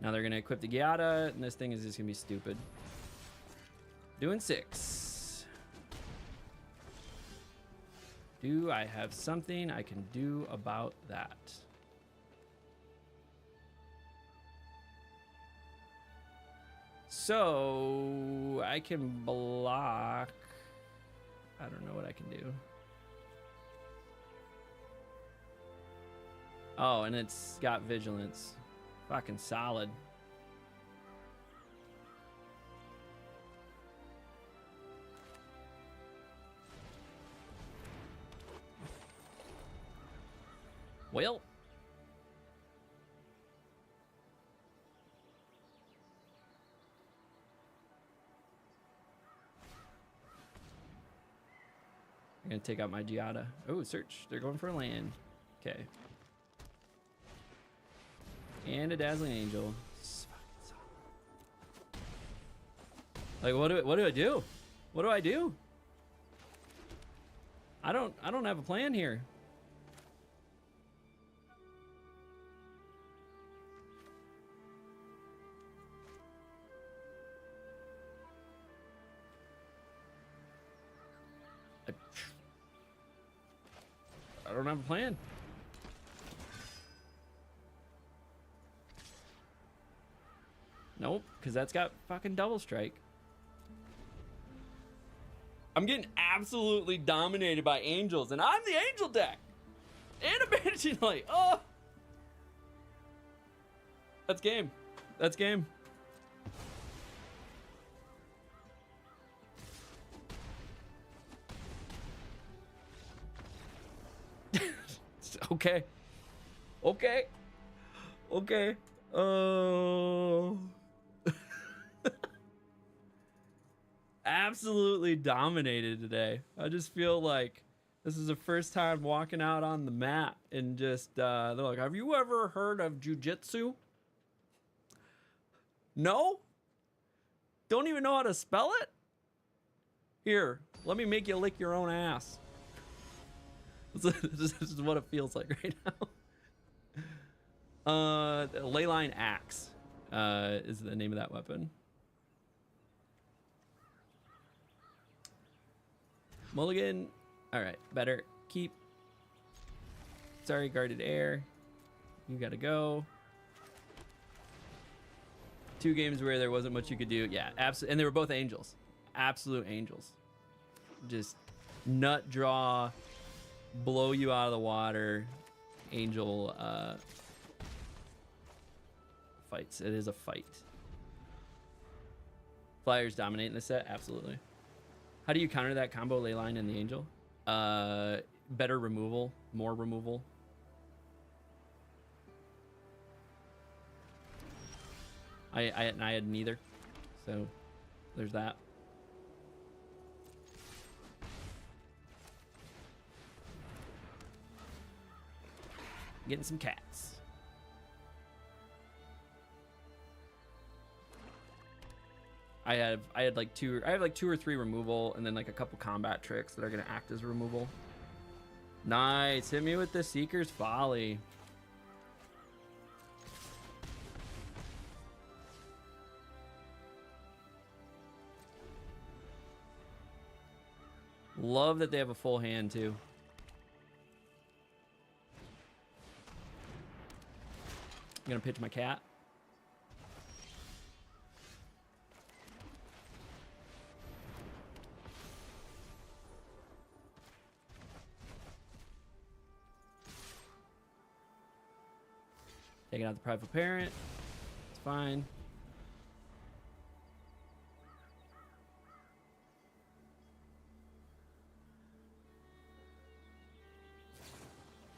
Now they're gonna equip the Giada, and this thing is just gonna be stupid. Doing 6. Do I have something I can do about that? So I can block. I don't know what I can do. Oh, and it's got vigilance. Fucking solid. Well. I'm gonna take out my Giada. Oh, search. They're going for land. Okay. And a Dazzling Angel. Like, what do I do? What do I do? I don't have a plan here. I don't have a plan. Nope, because that's got fucking double strike. I'm getting absolutely dominated by angels, and I'm the angel deck. And a Banishing Light. Oh! That's game. That's game. Okay. Okay. Okay. Oh. Absolutely dominated today. I just feel like this is the first time walking out on the map and just, they're like, have you ever heard of jujitsu? No? Don't even know how to spell it? Here, let me make you lick your own ass. This is what it feels like right now. Leyline Axe is the name of that weapon. Mulligan. All right, better keep. Sorry, guarded air. You gotta go. 2 games where there wasn't much you could do. Yeah, absolutely. And they were both angels. Absolute angels. Just nut draw, blow you out of the water. Angel fights. It is a fight. Flyers dominate in the set. Absolutely. How do you counter that combo Leyline and the Angel? Better removal, more removal. I had neither, so there's that. Getting some cats. I have like 2 or 3 removal, and then like a couple combat tricks that are gonna act as removal. Nice, hit me with the Seeker's Folly. Love that they have a full hand too. I'm gonna pitch my cat. Taking out the prideful parent. It's fine.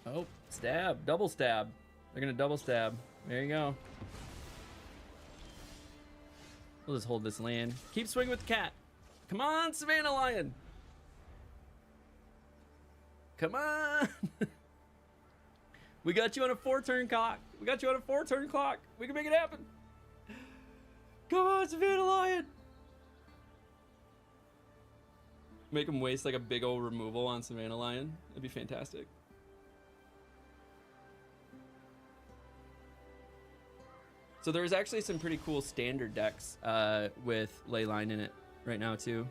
Oh, stab. Double stab. They're gonna double stab. There you go. We'll just hold this land. Keep swinging with the cat. Come on, Savannah Lion. Come on. We got you on a 4-turn clock. We got you on a 4-turn clock. We can make it happen. Come on, Savannah Lion. Make him waste like a big old removal on Savannah Lion. That'd be fantastic. So there's actually some pretty cool standard decks with Leyline in it. right now too.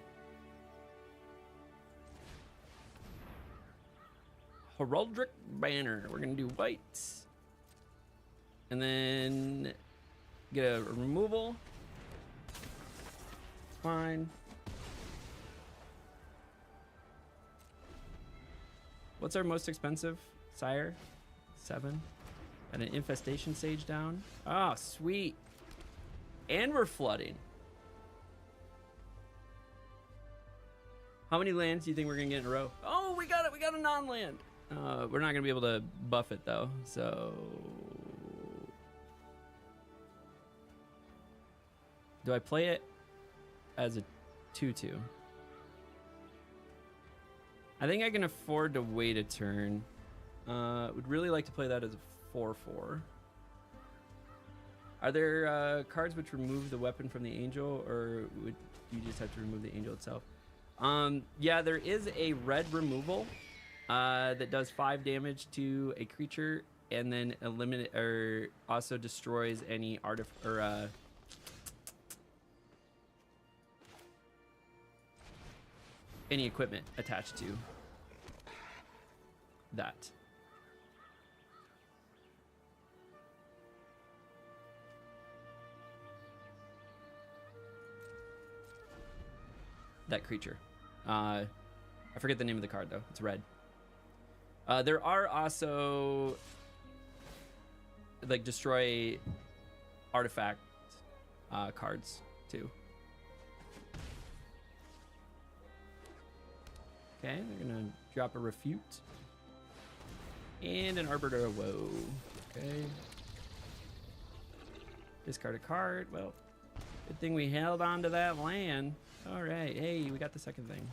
Heraldric Banner. We're gonna do white. And then get a removal. Fine. What's our most expensive? Sire? 7. And an Infestation Sage down. Oh, sweet. And we're flooding. How many lands do you think we're gonna get in a row? Oh, we got it. We got a non-land. We're not gonna be able to buff it though. So, do I play it as a 2/2? I think I can afford to wait a turn. Would really like to play that as a 4/4. Are there cards which remove the weapon from the angel, or would you just have to remove the angel itself? Yeah, there is a red removal that does 5 damage to a creature, and then eliminate or also destroys any artifact or any equipment attached to that. That creature. I forget the name of the card though. It's red. There are also like destroy artifact cards too. Okay, they're gonna drop a refute and an arbiter of woe. Okay. Discard a card. Well, good thing we held on to that land. All right, hey, we got the second thing.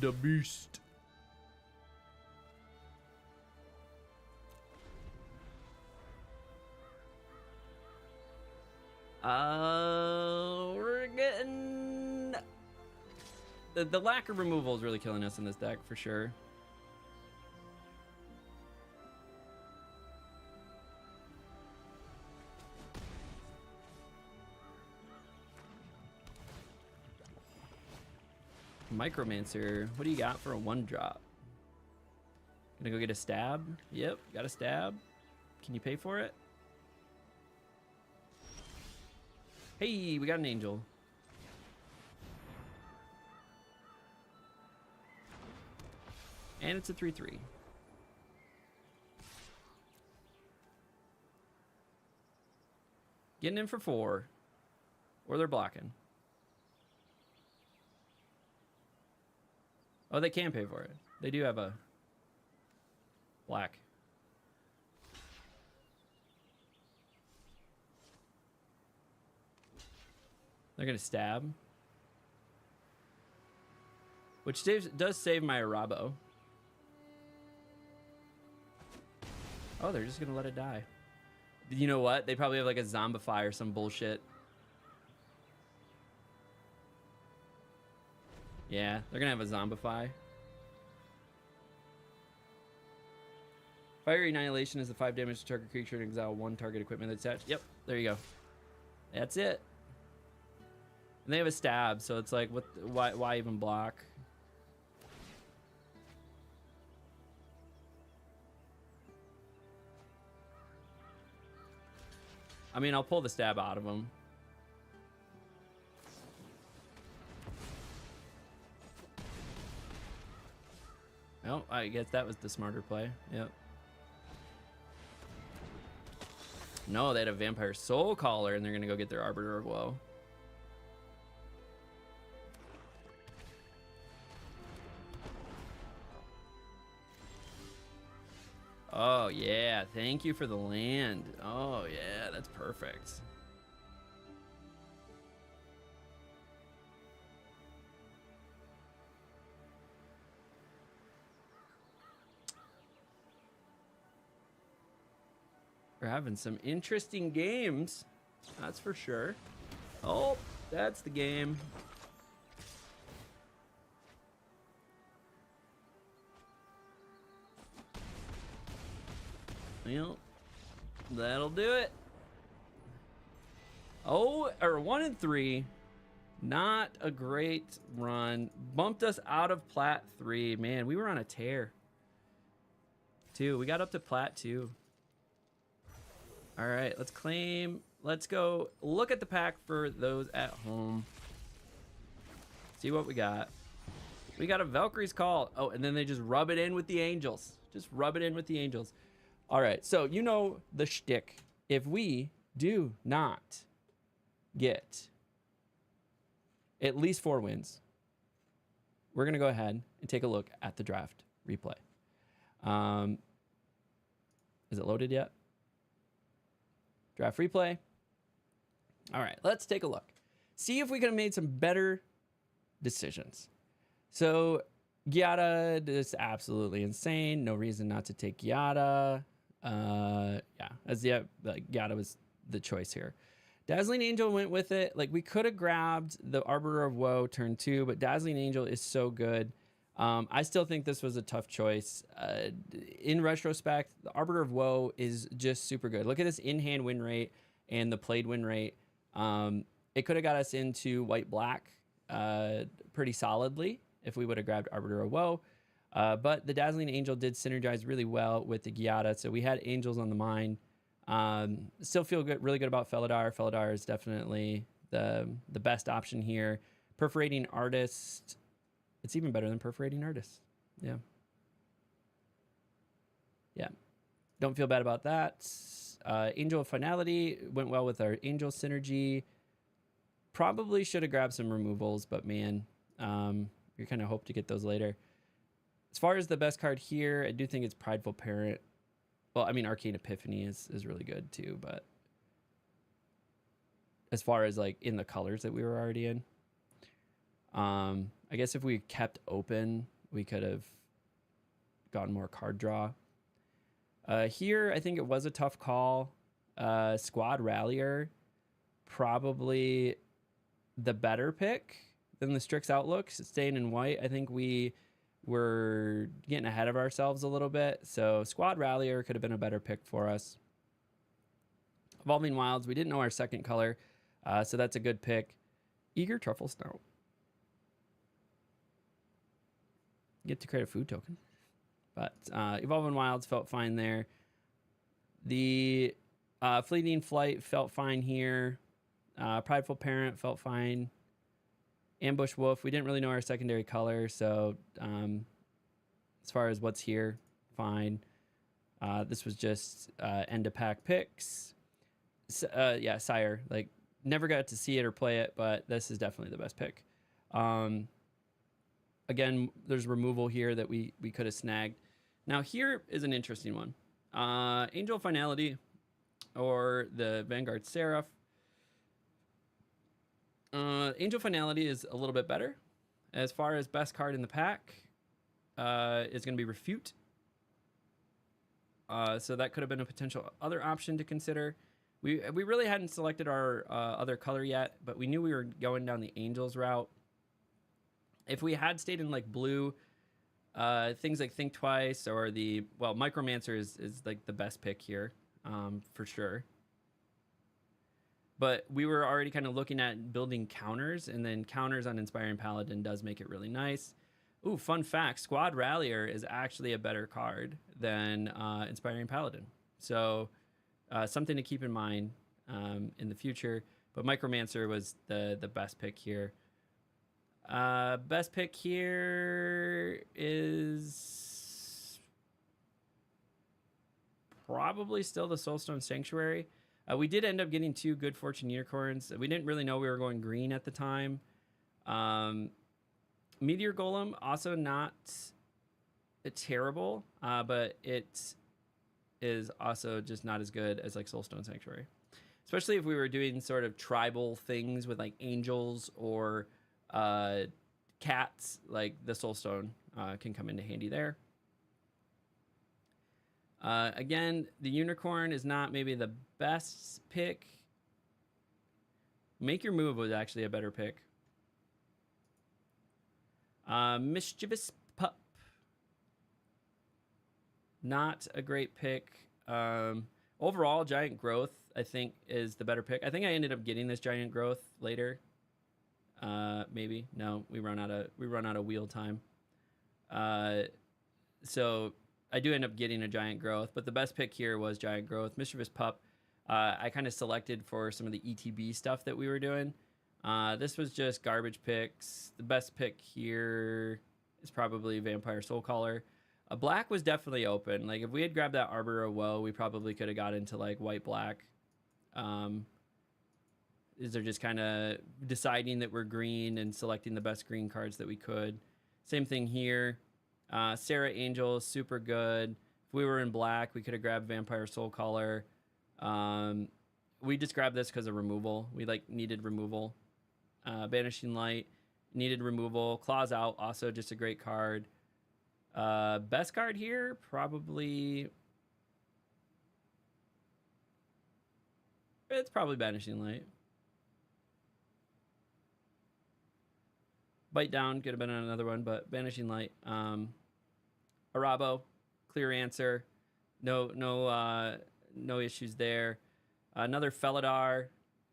The beast. We're getting the lack of removal is really killing us in this deck for sure. Micromancer, what do you got for a 1-drop? Gonna go get a stab? Yep, got a stab. Can you pay for it? Hey, we got an angel. And it's a 3/3. Getting in for 4. Or they're blocking. Oh, they can pay for it. They do have a black. They're gonna stab. Which does save my Arabo. Oh, they're just gonna let it die. You know what? They probably have like a Zombify or some bullshit. Yeah, they're gonna have a Zombify. Fire Annihilation is the 5 damage to target creature and exile 1 target equipment that's attached. Yep, there you go. That's it. And they have a stab, so it's like, what? Why even block? I mean, I'll pull the stab out of them. Oh, I guess that was the smarter play. Yep. No, they had a Vampire Soul Caller, and they're gonna go get their Arbiter of Woe. Oh yeah, thank you for the land. Oh yeah, that's perfect. We're having some interesting games, that's for sure. Oh, that's the game. Well, that'll do it. Oh, or 1-3. Not a great run. Bumped us out of Plat 3. Man, we were on a tear. 2. We got up to Plat 2. All right, let's claim. Let's go look at the pack for those at home. See what we got. We got a Valkyrie's Call. Oh, and then they just rub it in with the Angels. Just rub it in with the Angels. All right, so you know the shtick. If we do not get at least 4 wins, we're going to go ahead and take a look at the draft replay. Is it loaded yet? Draft replay. All right, let's take a look. See if we could have made some better decisions. So Giada is absolutely insane. No reason not to take Giada. Giada was the choice here. Dazzling Angel went with it. Like, we could have grabbed the Arbiter of Woe turn 2, but Dazzling Angel is so good. I still think this was a tough choice. In retrospect, the Arbiter of Woe is just super good. Look at this in-hand win rate and the played win rate. It could have got us into white-black pretty solidly if we would have grabbed Arbiter of Woe. But the Dazzling Angel did synergize really well with the Giada, so we had Angels on the mind. Still feel good, really good about Felidar. Felidar is definitely the best option here. Perforating Artist, it's even better than Perforating Artist. Yeah. Don't feel bad about that. Angel of Finality went well with our Angel synergy. Probably should have grabbed some removals, but man, you kind of hope to get those later. As far as the best card here, I do think it's Prideful Parent. Well, I mean, Arcane Epiphany is really good too, but as far as like in the colors that we were already in, I guess if we kept open, we could have gotten more card draw. Here, I think it was a tough call. Squad Rallier, probably the better pick than the Strix Outlook. Staying in white, I think we were getting ahead of ourselves a little bit. So Squad Rallier could have been a better pick for us. Evolving Wilds, we didn't know our second color, so that's a good pick. Eager Truffle Snout. Get to create a food token. But Evolving Wilds felt fine there. The Fleeting Flight felt fine here. Prideful Parent felt fine. Ambush Wolf, we didn't really know our secondary color, so as far as what's here, fine. This was just end of pack picks. Yeah, Sire, like never got to see it or play it, but this is definitely the best pick. Again, there's removal here that we could have snagged. Now here is an interesting one. Angel Finality or the Vanguard Seraph. Angel Finality is a little bit better. As far as best card in the pack, is going to be Refute. So that could have been a potential other option to consider. We really hadn't selected our other color yet, but we knew we were going down the Angels route. If we had stayed in like blue, things like Think Twice or Micromancer is like the best pick here, for sure. But we were already kind of looking at building counters, and then counters on Inspiring Paladin does make it really nice. Ooh, fun fact, Squad Rallier is actually a better card than Inspiring Paladin. So something to keep in mind in the future. But Micromancer was the best pick here. Best pick here is probably still the Soulstone Sanctuary. We did end up getting 2 Good Fortune Unicorns. We didn't really know we were going green at the time. Meteor Golem, also not terrible, but it is also just not as good as like Soulstone Sanctuary. Especially if we were doing sort of tribal things with like angels or cats, like the Soulstone can come into handy there. Again, the Unicorn is not maybe the best pick. Make Your Move was actually a better pick. Mischievous Pup. Not a great pick. overall, Giant Growth, I think, is the better pick. I think I ended up getting this Giant Growth later. Maybe. No, we run out of wheel time. So I do end up getting a Giant Growth, but the best pick here was Giant Growth. Mischievous Pup, I kind of selected for some of the ETB stuff that we were doing. This was just garbage picks. The best pick here is probably Vampire Soulcaller. Black was definitely open. Like, if we had grabbed that Arbor of Woe, we probably could have got into, like, white-black. They're just kind of deciding that we're green and selecting the best green cards that we could. Same thing here. Sarah Angel, super good. If we were in black, we could have grabbed Vampire Soulcaller. We just grabbed this because of removal. We, like, needed removal. Banishing Light, needed removal. Claws Out, also just a great card. Best card here, probably... It's probably Banishing Light. Bite Down could have been another one, but Banishing Light. Arabo, clear answer. No issues there. Another Felidar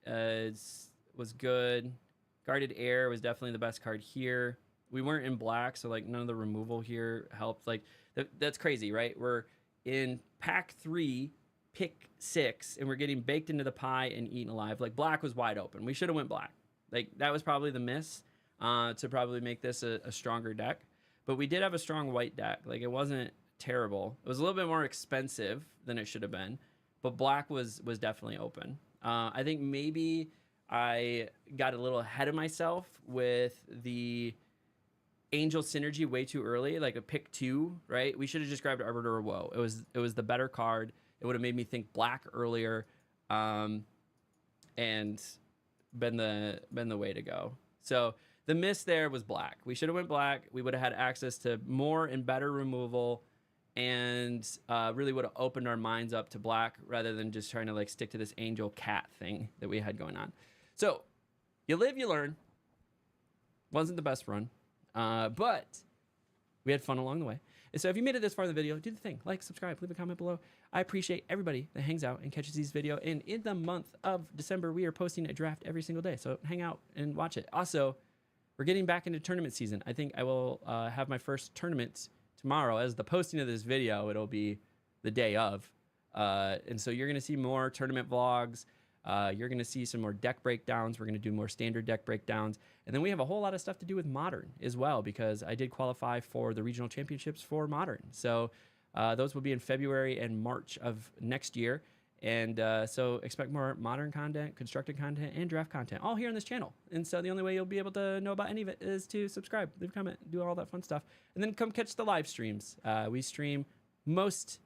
was good. Guarded Air was definitely the best card here. We weren't in black, so like none of the removal here helped. Like that's crazy, right? We're in pack 3, pick 6, and we're getting baked into the pie and eaten alive. Like black was wide open. We should have went black. Like that was probably the miss to probably make this a stronger deck. But we did have a strong white deck. Like it wasn't terrible. It was a little bit more expensive than it should have been, but black was definitely open. I think maybe I got a little ahead of myself with the Angel Synergy way too early, like a pick 2, right? We should have just grabbed Arbiter of Woe. It was the better card. It would have made me think black earlier, and been the way to go. So the miss there was black. We should have went black. We would have had access to more and better removal, and really would have opened our minds up to black rather than just trying to like stick to this Angel Cat thing that we had going on. So you live, you learn. Wasn't the best run. But we had fun along the way. And so if you made it this far in the video, do the thing. Like, subscribe, leave a comment below. I appreciate everybody that hangs out and catches these videos. And in the month of December, we are posting a draft every single day. So hang out and watch it. Also, we're getting back into tournament season. I think I will have my first tournament tomorrow. As the posting of this video, it'll be the day of. And so you're going to see more tournament vlogs. You're going to see some more deck breakdowns. We're going to do more standard deck breakdowns. And then we have a whole lot of stuff to do with Modern as well, because I did qualify for the regional championships for Modern. So those will be in February and March of next year. And so expect more Modern content, constructed content, and draft content, all here on this channel. And so the only way you'll be able to know about any of it is to subscribe, leave a comment, do all that fun stuff. And then come catch the live streams. We stream most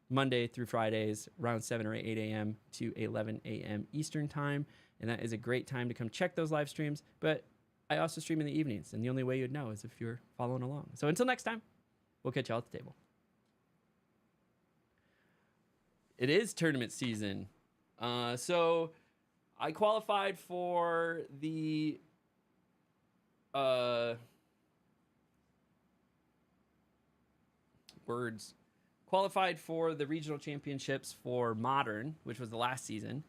Monday through Fridays around 7 or 8 a.m. to 11 a.m. Eastern time. And that is a great time to come check those live streams. But I also stream in the evenings, and the only way you'd know is if you're following along. So until next time, we'll catch y'all at the table. It is tournament season. So I qualified for the qualified for the regional championships for Modern, which was the last season.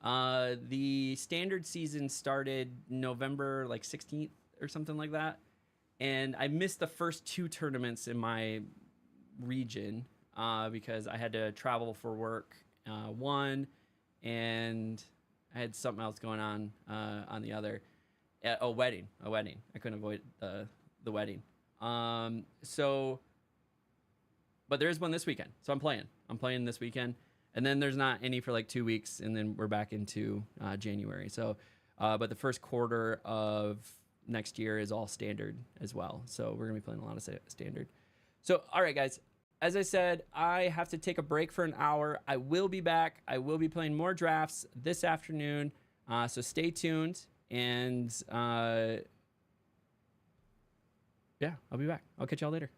The standard season started November like 16th or something like that. And I missed the first 2 tournaments in my region because I had to travel for work, one, and I had something else going on the other. A wedding. I couldn't avoid the wedding. But there is one this weekend, so I'm playing this weekend. And then there's not any for like 2 weeks, and then we're back into January. So, but the first quarter of next year is all standard as well. So we're gonna be playing a lot of standard. So, all right, guys. As I said, I have to take a break for an hour. I will be back. I will be playing more drafts this afternoon. So stay tuned, and yeah, I'll be back. I'll catch y'all later.